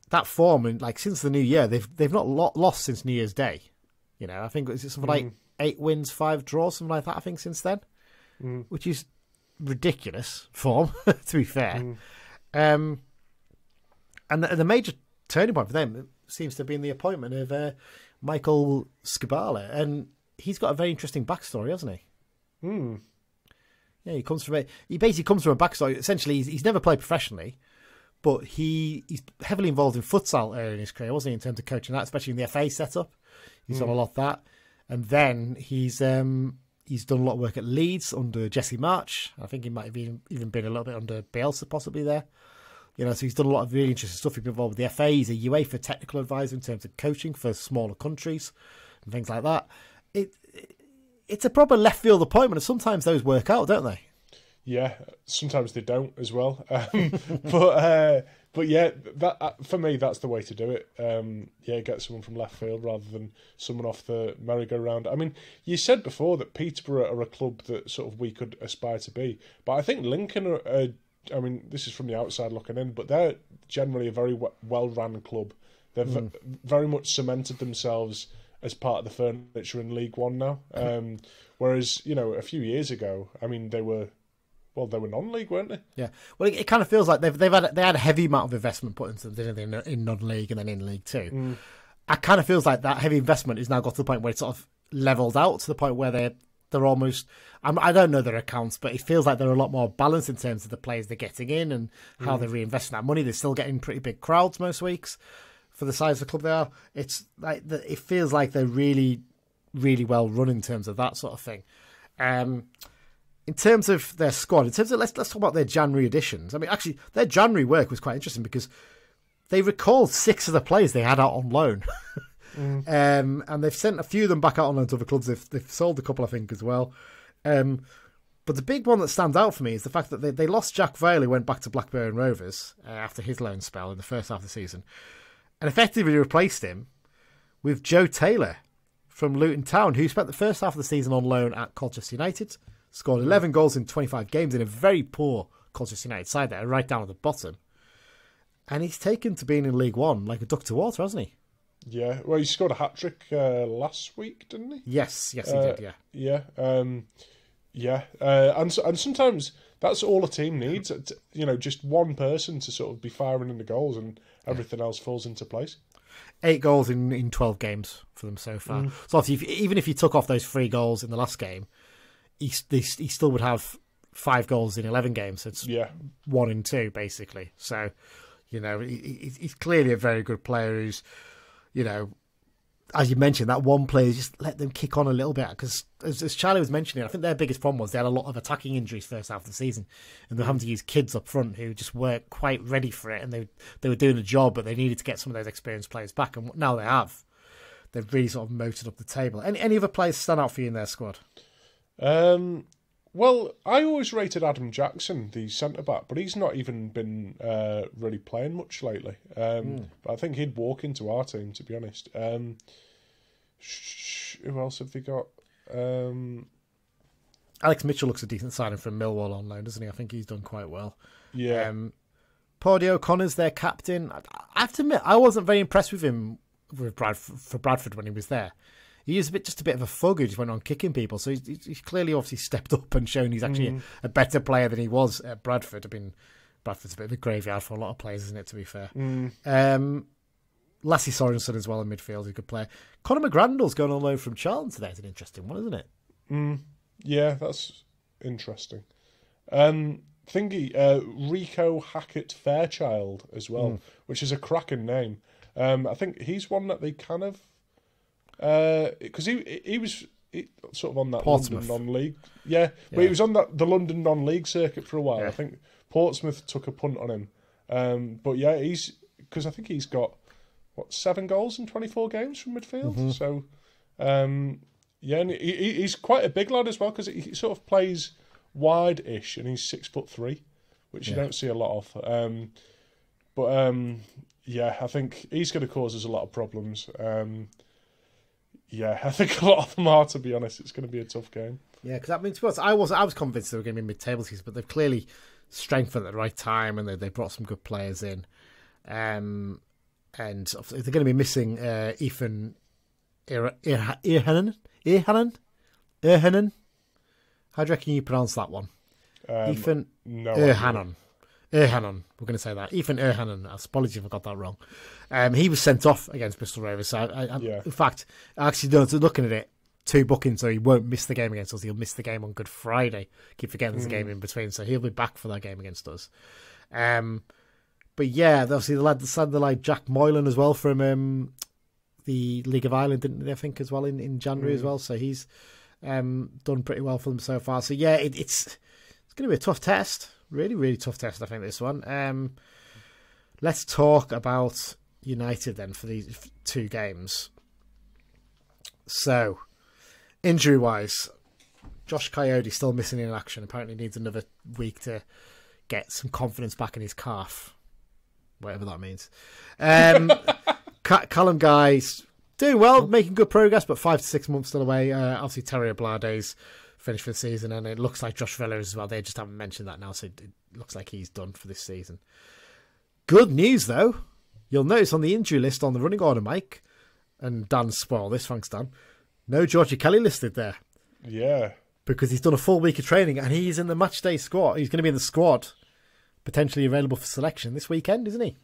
that form, and since the new year, they've not lost since New Year's Day. I think it's something like 8 wins, 5 draws, something like that. I think since then, which is ridiculous form, to be fair. And the major turning point for them seems to have been the appointment of Michael Skubala, and he's got a very interesting backstory, hasn't he? Yeah, he basically comes from a backstory. Essentially, he's never played professionally, but he's heavily involved in futsal early in his career, wasn't he? In terms of coaching that, especially in the FA setup, he's done a lot of that. And then he's done a lot of work at Leeds under Jesse March. I think he might have even been a little bit under Bielsa possibly there. So he's done a lot of really interesting stuff. He's been involved with the FA. He's a UEFA technical advisor in terms of coaching for smaller countries and things like that. it's a proper left field appointment, and sometimes those work out, don't they? Yeah, sometimes they don't as well. But yeah, that for me, that's the way to do it. Yeah, get someone from left field rather than someone off the merry-go-round. I mean, you said before that Peterborough are a club that sort of we could aspire to be, but I think Lincoln are. I mean, this is from the outside looking in, but they're generally a very well-run club. They've very much cemented themselves as part of the furniture in League One now. Whereas, a few years ago, I mean, they were non-league, weren't they? Yeah. Well, it kind of feels like they had a heavy amount of investment put into them, didn't they, in non-league and then in League Two. It kind of feels like that heavy investment has now got to the point where it's sort of levelled out to the point where they're almost. I don't know their accounts, but it feels like they're a lot more balanced in terms of the players they're getting in and how they're reinvesting that money. They're still getting pretty big crowds most weeks for the size of the club they are. It's like it feels like they're really, really well run in terms of that sort of thing. In terms of their squad, let's talk about their January additions. I mean, actually, their January work was quite interesting because they recalled 6 of the players they had out on loan. And they've sent a few of them back out on loan to other clubs. They've sold a couple, I think, as well. But the big one that stands out for me is the fact that they lost Jack Vale, who went back to Blackburn Rovers after his loan spell in the first half of the season, and effectively replaced him with Joe Taylor from Luton Town, who spent the first half of the season on loan at Colchester United, scored 11 goals in 25 games in a very poor Colchester United side there, right down at the bottom. And he's taken to being in League One like a duck to water, hasn't he? Yeah, well, he scored a hat-trick last week, didn't he? Yes, he did, yeah. Yeah. And sometimes that's all a team needs, just one person to sort of be firing in the goals and everything else falls into place. 8 goals in 12 games for them so far. So obviously, even if you took off those 3 goals in the last game, he still would have 5 goals in 11 games. So it's 1 in 2, basically. So, he's clearly a very good player who's, as you mentioned, that one player, just let them kick on a little bit. Because as Charlie was mentioning, I think their biggest problem was they had a lot of attacking injuries first half of the season. And they're having to use kids up front who just weren't quite ready for it. And they were doing a job, but they needed to get some of those experienced players back. And now they have. They've really sort of motored up the table. Any other players stand out for you in their squad? Well, I always rated Adam Jackson, the centre-back, but he's not even been really playing much lately. But I think he'd walk into our team, to be honest. Who else have they got? Alex Mitchell looks a decent signing from Millwall on loan, doesn't he? I think he's done quite well. Yeah. Paudie O'Connor's their captain. I have to admit, I wasn't very impressed with him for Bradford when he was there. He was just a bit of a fug who just went on kicking people. So he's clearly obviously stepped up and shown he's actually a better player than he was at Bradford. I mean, Bradford's a bit of a graveyard for a lot of players, isn't it, to be fair? Lassie Sorensen as well in midfield, he's a good player. Conor McGrandle's going on loan from Charlton today. It's an interesting one, isn't it? Yeah, that's interesting. Rico Hackett Fairchild as well, which is a cracking name. I think he's one that they kind of... because he was sort of on that Portsmouth. London non-league. Yeah, but he was on the London non-league circuit for a while. I think Portsmouth took a punt on him. But yeah, because I think he's got 7 goals in 24 games from midfield. So and he's quite a big lad as well because he sort of plays wide-ish and he's 6'3", which you don't see a lot of. I think he's going to cause us a lot of problems. I think a lot of them are, to be honest. It's going to be a tough game. Yeah, because I mean, to be honest, I was convinced they were going to be mid-table season, but they've clearly strengthened at the right time and they brought some good players in. And they're going to be missing Ethan Erhanen. How do you reckon you pronounce that one? Ethan Erhanen. Erhanen, we're going to say that. Ethan Erhanen. Apologies if I got that wrong. He was sent off against Bristol Rovers. So in fact, I actually don't looking at it, 2 bookings, so he won't miss the game against us. He'll miss the game on Good Friday. Keep forgetting there's a game in between, so he'll be back for that game against us. But yeah, obviously the lad Jack Moylan as well from the League of Ireland, didn't they, I think, as well in January as well. So he's done pretty well for them so far. So yeah, it's going to be a tough test. Really, really tough test, I think, this one. Let's talk about United then for these 2 games. So, injury-wise, Josh Coyote still missing in action. Apparently needs another week to get some confidence back in his calf. Whatever that means. Callum Guy's doing well, making good progress, but 5 to 6 months still away. Obviously, Terry Blade's finished for the season, and it looks like Josh Villa as well. They just haven't mentioned that now, so it looks like he's done for this season. Good news, though. You'll notice on the injury list on the running order, Mike, and Dan spoiled this, thanks, Dan. No Georgie Kelly listed there. Yeah. Because he's done a full week of training, and he's in the matchday squad. He's going to be in the squad, potentially available for selection this weekend, isn't he?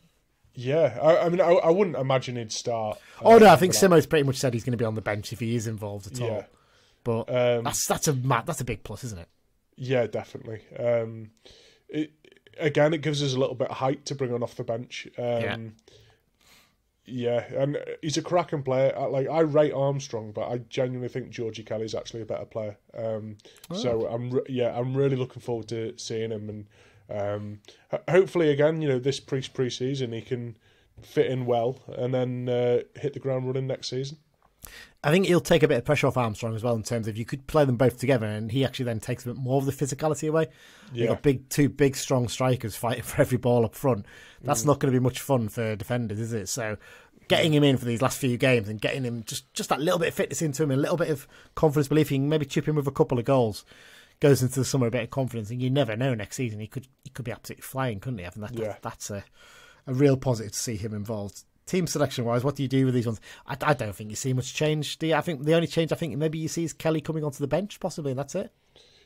Yeah, I wouldn't imagine he'd start. No, I think Simmo's pretty much said he's going to be on the bench if he is involved at all. Yeah. But that's a big plus, isn't it? Yeah, definitely. It gives us a little bit of height to bring on off the bench. Yeah, and he's a cracking player. I rate Armstrong, but I genuinely think Georgie Kelly's actually a better player. So I'm really looking forward to seeing him, and hopefully again, this pre-season he can fit in well and then hit the ground running next season. I think he'll take a bit of pressure off Armstrong as well in terms of you could play them both together and he actually then takes a bit more of the physicality away. Yeah. You've got two big, strong strikers fighting for every ball up front. That's not going to be much fun for defenders, is it? So getting him in for these last few games and getting him just that little bit of fitness into him and a little bit of confidence, belief, he can maybe chip him with a couple of goals, goes into the summer a bit of confidence, and you never know next season he could be absolutely flying, couldn't he? I think that's a real positive to see him involved. Team selection wise, what do you do with these ones? I don't think you see much change, do you? I think the only change maybe you see is Kelly coming onto the bench, possibly, and that's it.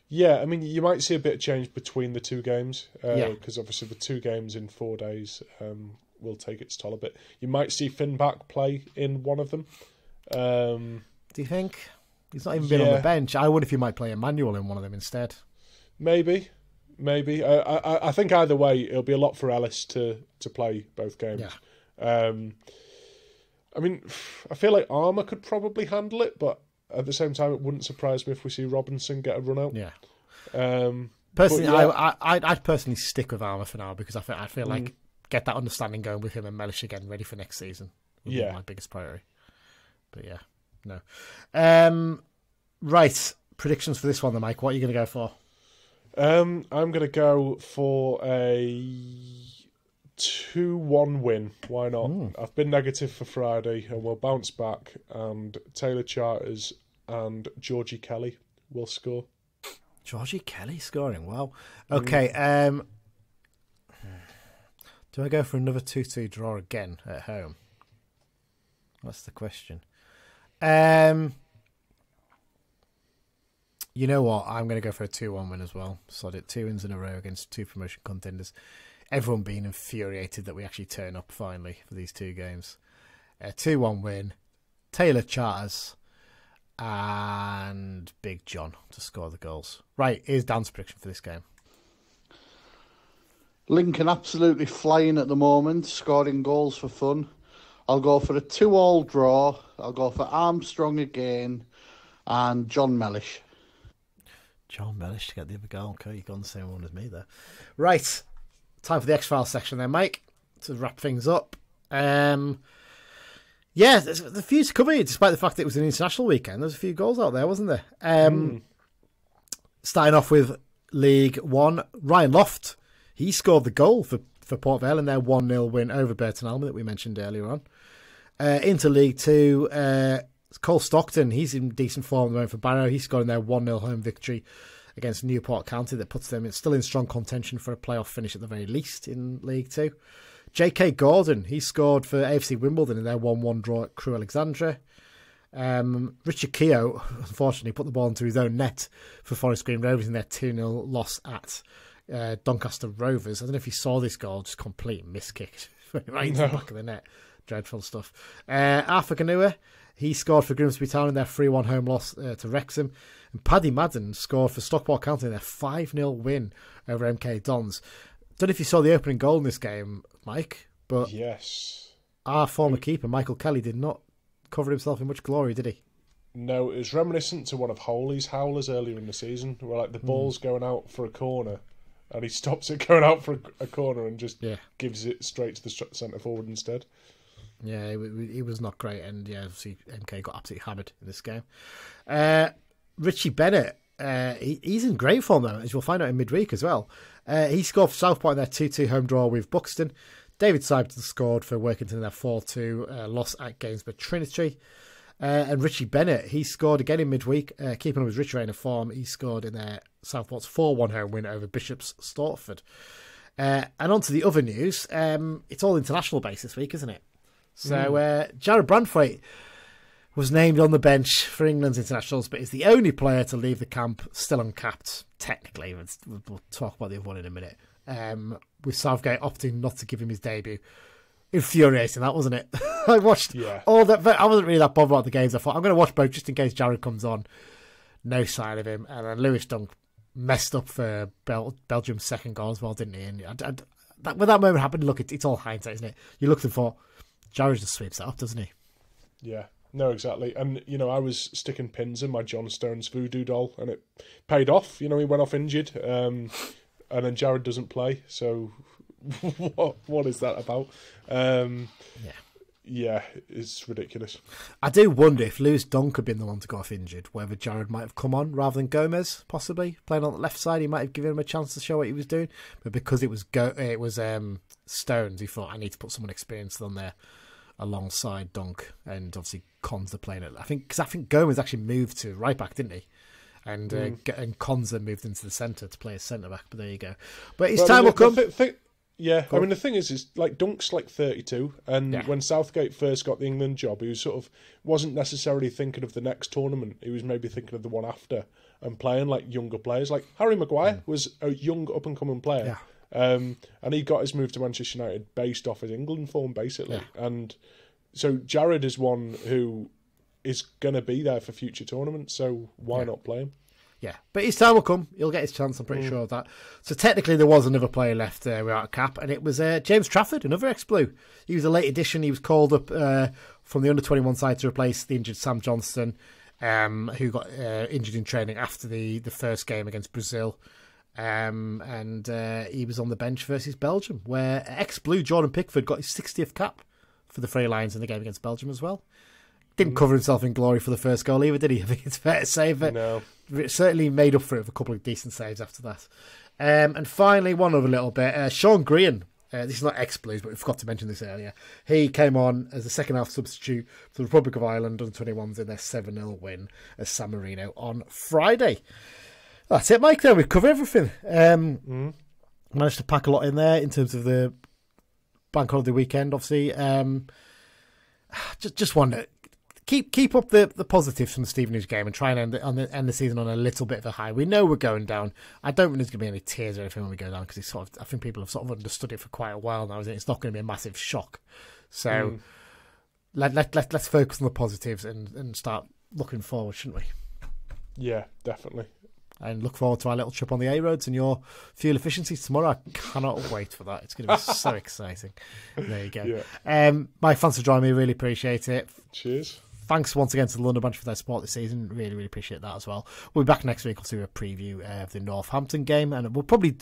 Yeah, you might see a bit of change between the two games, because obviously the 2 games in 4 days will take its toll a bit. You might see Finn back play in one of them. Do you think? He's not even been on the bench. I wonder if you might play Emmanuel in one of them instead. Maybe. I think either way, it'll be a lot for Ellis to play both games. Yeah. I feel like Armour could probably handle it, but at the same time, it wouldn't surprise me if we see Robinson get a run out. Yeah. Personally, I'd personally stick with Armour for now because I feel like get that understanding going with him and Mellish again, ready for next season. Would be my biggest priority. But yeah, no. Right, predictions for this one, then, Mike. What are you going to go for? I'm going to go for a 2-1 win. Why not? I've been negative for Friday and we'll bounce back, and Taylor Charters and Georgie Kelly will score. Georgie Kelly scoring, wow. Okay, do I go for another 2-2 draw again at home? That's the question. You know what? I'm going to go for a 2-1 win as well. So I did 2 wins in a row against 2 promotion contenders. Everyone being infuriated that we actually turn up finally for these 2 games. 2-1 win. Taylor Charters and Big John to score the goals. Right, here's Dan's prediction for this game. Lincoln absolutely flying at the moment, scoring goals for fun. I'll go for a 2-2 draw. I'll go for Armstrong again and John Mellish. John Mellish to get the other goal. Okay, you've gone the same one as me there. Right. Time for the X-Files section then, Mike, to wrap things up. There's a few to cover, despite the fact that it was an international weekend. There's a few goals out there, wasn't there? Starting off with League One, Ryan Loft. He scored the goal for Port Vale in their 1-0 win over Burton Albion that we mentioned earlier on. Into League Two, Cole Stockton. He's in decent form at the moment for Barrow. He scored in their 1-0 home victory against Newport County that puts them still in strong contention for a playoff finish at the very least in League Two. J.K. Gordon, he scored for AFC Wimbledon in their 1-1 draw at Crewe Alexandra. Richard Keogh, unfortunately, put the ball into his own net for Forest Green Rovers in their 2-0 loss at Doncaster Rovers. I don't know if you saw this goal, just complete miskick right into the back of the net. Dreadful stuff. Arthur Ganua, he scored for Grimsby Town in their 3-1 home loss to Wrexham. And Paddy Madden scored for Stockport County in their 5-0 win over MK Dons. Don't know if you saw the opening goal in this game, Mike, but yes, our former keeper, Michael Kelly, did not cover himself in much glory, did he? No, it was reminiscent to one of Holy's howlers earlier in the season, where the ball's going out for a corner, and he stops it going out for a corner and just gives it straight to the centre forward instead. Yeah, he was not great, and obviously MK got absolutely hammered in this game. Richie Bennett, he's in great form though, as you'll find out in midweek as well. He scored for Southport in their 2-2 home draw with Buxton. David Simonton scored for Workington in their 4-2 loss at Gainsborough Trinity. And Richie Bennett, he scored again in midweek, keeping up his rich reign of form. He scored in their Southport's 4-1 home win over Bishop's Stortford. And on to the other news. It's all international based this week, isn't it? So Jared Brandthwaite was named on the bench for England's internationals, but is the only player to leave the camp still uncapped, technically. We'll talk about the other one in a minute. With Southgate opting not to give him his debut. Infuriating, that, wasn't it? I watched all that. I wasn't really that bothered about the games. I thought, I'm going to watch both just in case Jared comes on. No sign of him. And then Lewis Dunk messed up for Belgium's second goal as well, didn't he? And when that moment happened, look, it's all hindsight, isn't it? You looked and thought, Jared just sweeps that up, doesn't he? Yeah. No, exactly. And, I was sticking pins in my John Stones voodoo doll, and it paid off. He went off injured, and then Jared doesn't play. So what is that about? Yeah, it's ridiculous. I do wonder if Lewis Dunk had been the one to go off injured, whether Jared might have come on rather than Gomez, possibly. Playing on the left side, he might have given him a chance to show what he was doing. But because it was Stones, he thought, I need to put someone experienced on there alongside Dunk, and obviously Konza playing it. I think Gomez actually moved to right back, didn't he? And Konza moved into the centre to play as centre back. But there you go. But his time will come. The thing is like Dunk's like 32, and when Southgate first got the England job, he was wasn't necessarily thinking of the next tournament. He was maybe thinking of the one after and playing like younger players. Like Harry Maguire was a young up and coming player. And he got his move to Manchester United based off his England form, basically. And so Jared is one who is going to be there for future tournaments, so why not play him? Yeah, but his time will come. He'll get his chance, I'm pretty sure of that. So technically there was another player left without a cap, and it was James Trafford, another ex-Blue. He was a late addition. He was called up from the under-21 side to replace the injured Sam Johnston, who got injured in training after the first game against Brazil. And he was on the bench versus Belgium, where ex-Blue Jordan Pickford got his 60th cap for the Free Lions in the game against Belgium as well. Didn't cover himself in glory for the first goal either, did he? I think it's fair to say, but certainly made up for it with a couple of decent saves after that. And finally, one other little bit. Sean Green, this is not ex-Blues, but we forgot to mention this earlier. He came on as a second-half substitute for the Republic of Ireland under 21s in their 7-0 win at San Marino on Friday. That's it, Mike. Then we've covered everything. Managed to pack a lot in there in terms of the bank holiday weekend, obviously. Just wonder, keep up the positives from the Stevenage game and try and end the season on a little bit of a high. We know we're going down. I don't think there's going to be any tears or anything when we go down, because I think people have sort of understood it for quite a while now. It's not going to be a massive shock. So let's focus on the positives and start looking forward, shouldn't we? Yeah, definitely. And look forward to our little trip on the A-roads and your fuel efficiencies tomorrow. I cannot wait for that. It's going to be so exciting. There you go. Yeah. Mike, thanks for joining me. Really appreciate it. Cheers. Thanks once again to the London Branch for their support this season. Really, really appreciate that as well. We'll be back next week. I'll do a preview of the Northampton game, and we'll probably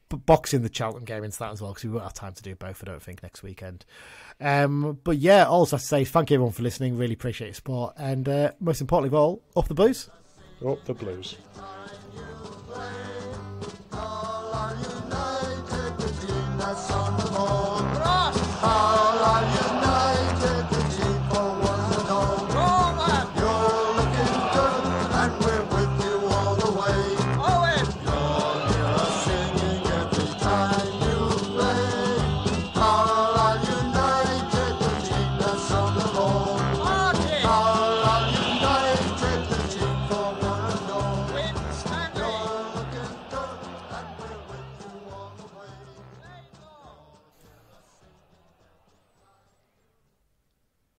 box in the Cheltenham game into that as well, because we won't have time to do both, I don't think, next weekend. But yeah, also to say thank you everyone for listening. Really appreciate your support, and most importantly of all, up the Blues. Up the Blues.